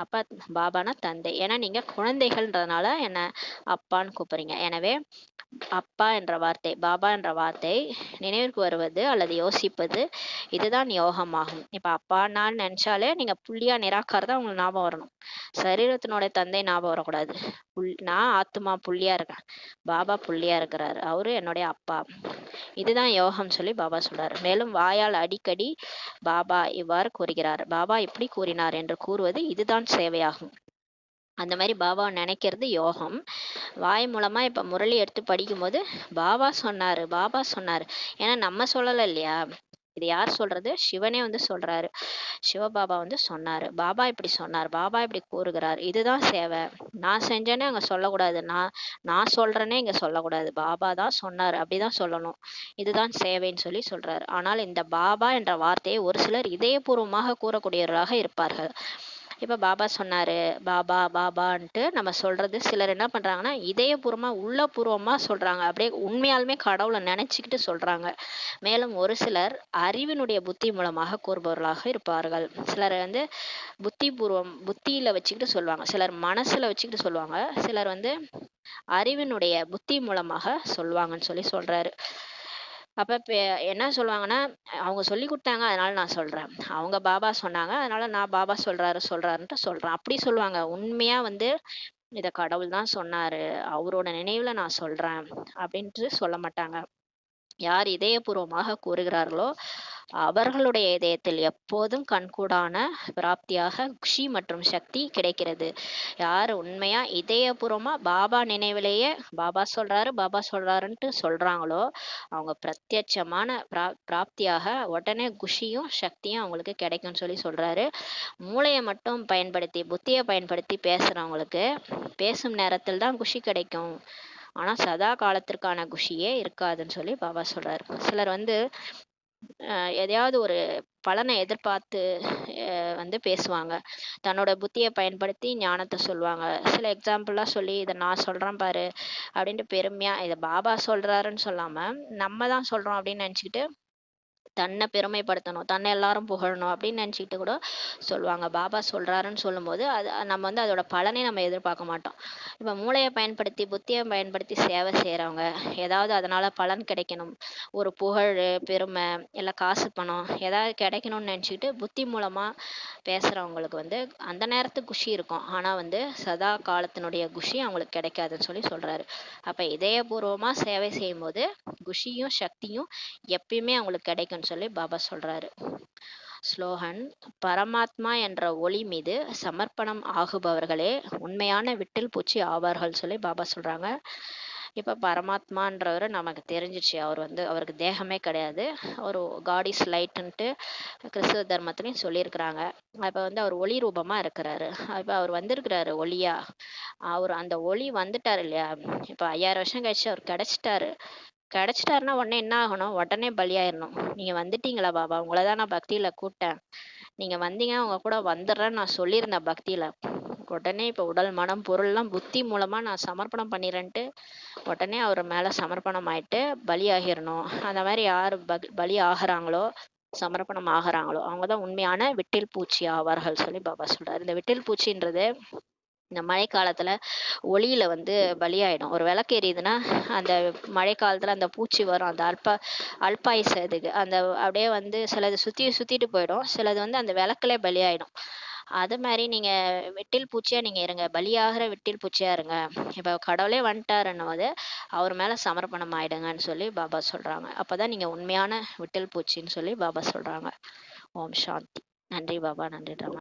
அப்ப பாபானா தந்தை. ஏன்னா நீங்க குழந்தைகள்ன்றதுனால என்ன அப்பான்னு கூப்பிடுறீங்க. எனவே அப்பா என்ற வார்த்தை, பாபா என்ற வார்த்தை நினைவுக்கு வருவது அல்லது யோசிப்பது, இதுதான் யோகமாகும். இப்ப அப்பான்னு நினைச்சாலே நீங்க புள்ளியா நிராகாரம் தான் உங்களுக்கு ஞாபகம் வரணும். சரீரத்தினுடைய தந்தை ஞாபகம் வரக்கூடாது. நான் ஆத்மா புள்ளியா இருக்கேன், பாபா புள்ளியா இருக்கிறாரு, அவரு என்னுடைய அப்பா. இதுதான் யோகம் சொல்லி பாபா சொல்றாரு. மேலும் வாயால் அடிக்கடி பாபா இவ்வாறு கூறுகிறார், பாபா இப்படி கூறினார் என்று கூறுவது இதுதான் சேவையாகும். அந்த மாதிரி பாபாவை நினைக்கிறது யோகம். வாய் மூலமா இப்ப முரளி எடுத்து படிக்கும்போது பாபா சொன்னாரு, பாபா சொன்னாரு. ஏன்னா நம்ம சொல்லல இல்லையா, இது யார் சொல்றது? சிவனே வந்து சொல்றாரு. சிவபாபா வந்து சொன்னாரு, பாபா இப்படி சொன்னார், பாபா இப்படி கூறுகிறார், இதுதான் சேவை. நான் செஞ்சேனே அங்க சொல்லக்கூடாது, நான் சொல்றேனே இங்க சொல்லக்கூடாது, பாபா தான் சொன்னாரு அப்படிதான் சொல்லணும். இதுதான் சேவைன்னு சொல்லி சொல்றாரு. ஆனால் இந்த பாபா என்ற வார்த்தையை ஒரு சிலர் இதயபூர்வமாக கூறக்கூடியவர்களாக இருப்பார்கள். இப்ப பாபா சொன்னாரு, பாபா பாபான்ட்டு நம்ம சொல்றது சிலர் என்ன பண்றாங்கன்னா இதயபூர்வமா உள்ளபூர்வமா சொல்றாங்க, அப்படியே உண்மையாலுமே கடவுளை நினைச்சுக்கிட்டு சொல்றாங்க. மேலும் ஒரு சிலர் அறிவினுடைய புத்தி மூலமாக கூறுபவர்களாக இருப்பார்கள். சிலர் வந்து புத்தியில வச்சுக்கிட்டு சொல்லுவாங்க, சிலர் மனசுல வச்சுக்கிட்டு சொல்லுவாங்க, சிலர் வந்து அறிவினுடைய புத்தி மூலமாக சொல்லுவாங்கன்னு சொல்லி சொல்றாரு. அப்ப என்ன சொல்லுவாங்கன்னா, அவங்க சொல்லி கொடுத்தாங்க அதனால நான் சொல்றேன், அவங்க பாபா சொன்னாங்க அதனால நான் பாபா சொல்றாருன்ட்டு சொல்றேன், அப்படி சொல்லுவாங்க. உண்மையா வந்து இத கடவுள் தான் சொன்னாரு, அவரோட நினைவுல நான் சொல்றேன் அப்படின்ட்டு சொல்ல மாட்டாங்க. யார் இதயபூர்வமாக கூறுகிறார்களோ அவர்களுடைய இதயத்தில் எப்போதும் கண்கூடான பிராப்தியாக குஷி மற்றும் சக்தி கிடைக்கிறது. யார் உண்மையா இதயபூர்வமா பாபா நினைவிலேயே பாபா சொல்றாருன்ட்டு சொல்றாங்களோ அவங்க பிரத்யட்சமான பிராப்தியாக உடனே குஷியும் சக்தியும் அவங்களுக்கு கிடைக்கும்னு சொல்லி சொல்றாரு. மூளையை மட்டும் பயன்படுத்தி புத்தியை பயன்படுத்தி பேசுறவங்களுக்கு பேசும் நேரத்தில் தான் குஷி கிடைக்கும், ஆனா சதா காலத்திற்கான குஷியே இருக்காதுன்னு சொல்லி பாபா சொல்றாரு. சிலர் வந்து எதையாவது ஒரு பலனை எதிர்பார்த்து வந்து பேசுவாங்க, தன்னோட புத்தியை பயன்படுத்தி ஞானத்தை சொல்லுவாங்க. சில எக்ஸாம்பிள்லாம் சொல்லி இதை நான் சொல்றேன் பாரு அப்படின்ட்டு பெருமையா இதை பாபா சொல்றாருன்னு சொல்லாம நம்ம தான் சொல்றோம் அப்படின்னு நினைச்சுக்கிட்டு தன்னை பெருமைப்படுத்தணும், தன்னை எல்லாரும் புகழணும் அப்படின்னு நினச்சிக்கிட்டு கூட சொல்லுவாங்க. பாபா சொல்கிறாருன்னு சொல்லும்போது அது நம்ம வந்து அதோட பலனை நம்ம எதிர்பார்க்க மாட்டோம். இப்போ மூளையை பயன்படுத்தி புத்தியை பயன்படுத்தி சேவை செய்கிறவங்க ஏதாவது அதனால் பலன் கிடைக்கணும், ஒரு புகழ் பெருமை இல்லை காசு பணம் ஏதாவது கிடைக்கணும்னு நினச்சிக்கிட்டு புத்தி மூலமாக பேசுகிறவங்களுக்கு வந்து அந்த நேரத்துக்கு குஷி இருக்கும், ஆனால் வந்து சதா காலத்தினுடைய குஷி அவங்களுக்கு கிடைக்காதுன்னு சொல்லி சொல்கிறாரு. அப்போ இதயபூர்வமாக சேவை செய்யும்போது குஷியும் சக்தியும் எப்பயுமே அவங்களுக்கு கிடைக்கும்னு சொல்லி பாபா சொல்றாரு. ஸ்லோகன்: பரமாத்மா என்ற ஒளி மீது சமர்ப்பணம் ஆகுபவர்களே உண்மையான விட்டில் பூச்சி ஆவார்கள் சொல்லி பாபா சொல்றாங்க. இப்ப பரமாத்மான்றவர் நமக்கு தெரிஞ்சிச்சு, அவர் வந்து அவருக்கு தேகமே கிடையாது, ஒரு காட் இஸ் லைட்ன்ட்டு கிறிஸ்துவ தர்மத்திலையும் சொல்லியிருக்கிறாங்க. அப்ப வந்து அவர் ஒளி ரூபமா இருக்கிறாரு. இப்ப அவர் வந்திருக்கிறாரு ஒளியா, அவர் அந்த ஒளி வந்துட்டாரு இல்லையா. இப்ப 5000 வருஷம் கழிச்சு அவர் கிடைச்சிட்டாருன்னா உடனே என்ன ஆகணும், உடனே பலியாயிரணும். நீங்க வந்துட்டீங்களா பாபா, உங்களை தான் நான் பக்தியில கூப்பிட்டேன், நீங்க வந்தீங்க, உங்க கூட வந்துடுறேன்னு நான் சொல்லியிருந்தேன் பக்தியில, உடனே இப்ப உடல் மனம் பொருள்லாம் புத்தி மூலமா நான் சமர்ப்பணம் பண்ணிடுறேன்ட்டு உடனே அவர் மேல சமர்ப்பணம் ஆயிட்டு பலியாகிடணும். அந்த மாதிரி யார் பலி ஆகிறாங்களோ சமர்ப்பணம் ஆகிறாங்களோ அவங்கதான் உண்மையான விட்டில் பூச்சி ஆவார்கள் சொல்லி பாபா சொல்றாரு. இந்த விட்டில் பூச்சின்றது இந்த மழை காலத்துல ஒளியில வந்து பலியாயிடும். ஒரு விளக்கு எரியுதுன்னா அந்த மழை காலத்துல அந்த பூச்சி வரும், அந்த அல்பாயுசு இதுக்கு அந்த அப்படியே வந்து சிலது சுத்திட்டு போயிடும், சிலது வந்து அந்த விளக்குலே பலியாயிடும். அது மாதிரி நீங்க விட்டில் பூச்சியா நீங்க இருங்க, பலியாகிற விட்டில் பூச்சியா இருங்க. இப்ப கடவுளே வந்துட்டாருன்னும் போது அவர் மேல சமர்ப்பணம் ஆயிடுங்கன்னு சொல்லி பாபா சொல்றாங்க. அப்பதான் நீங்க உண்மையான விட்டில் பூச்சின்னு சொல்லி பாபா சொல்றாங்க. ஓம் சாந்தி. நன்றி பாபா, நன்றி ராமா.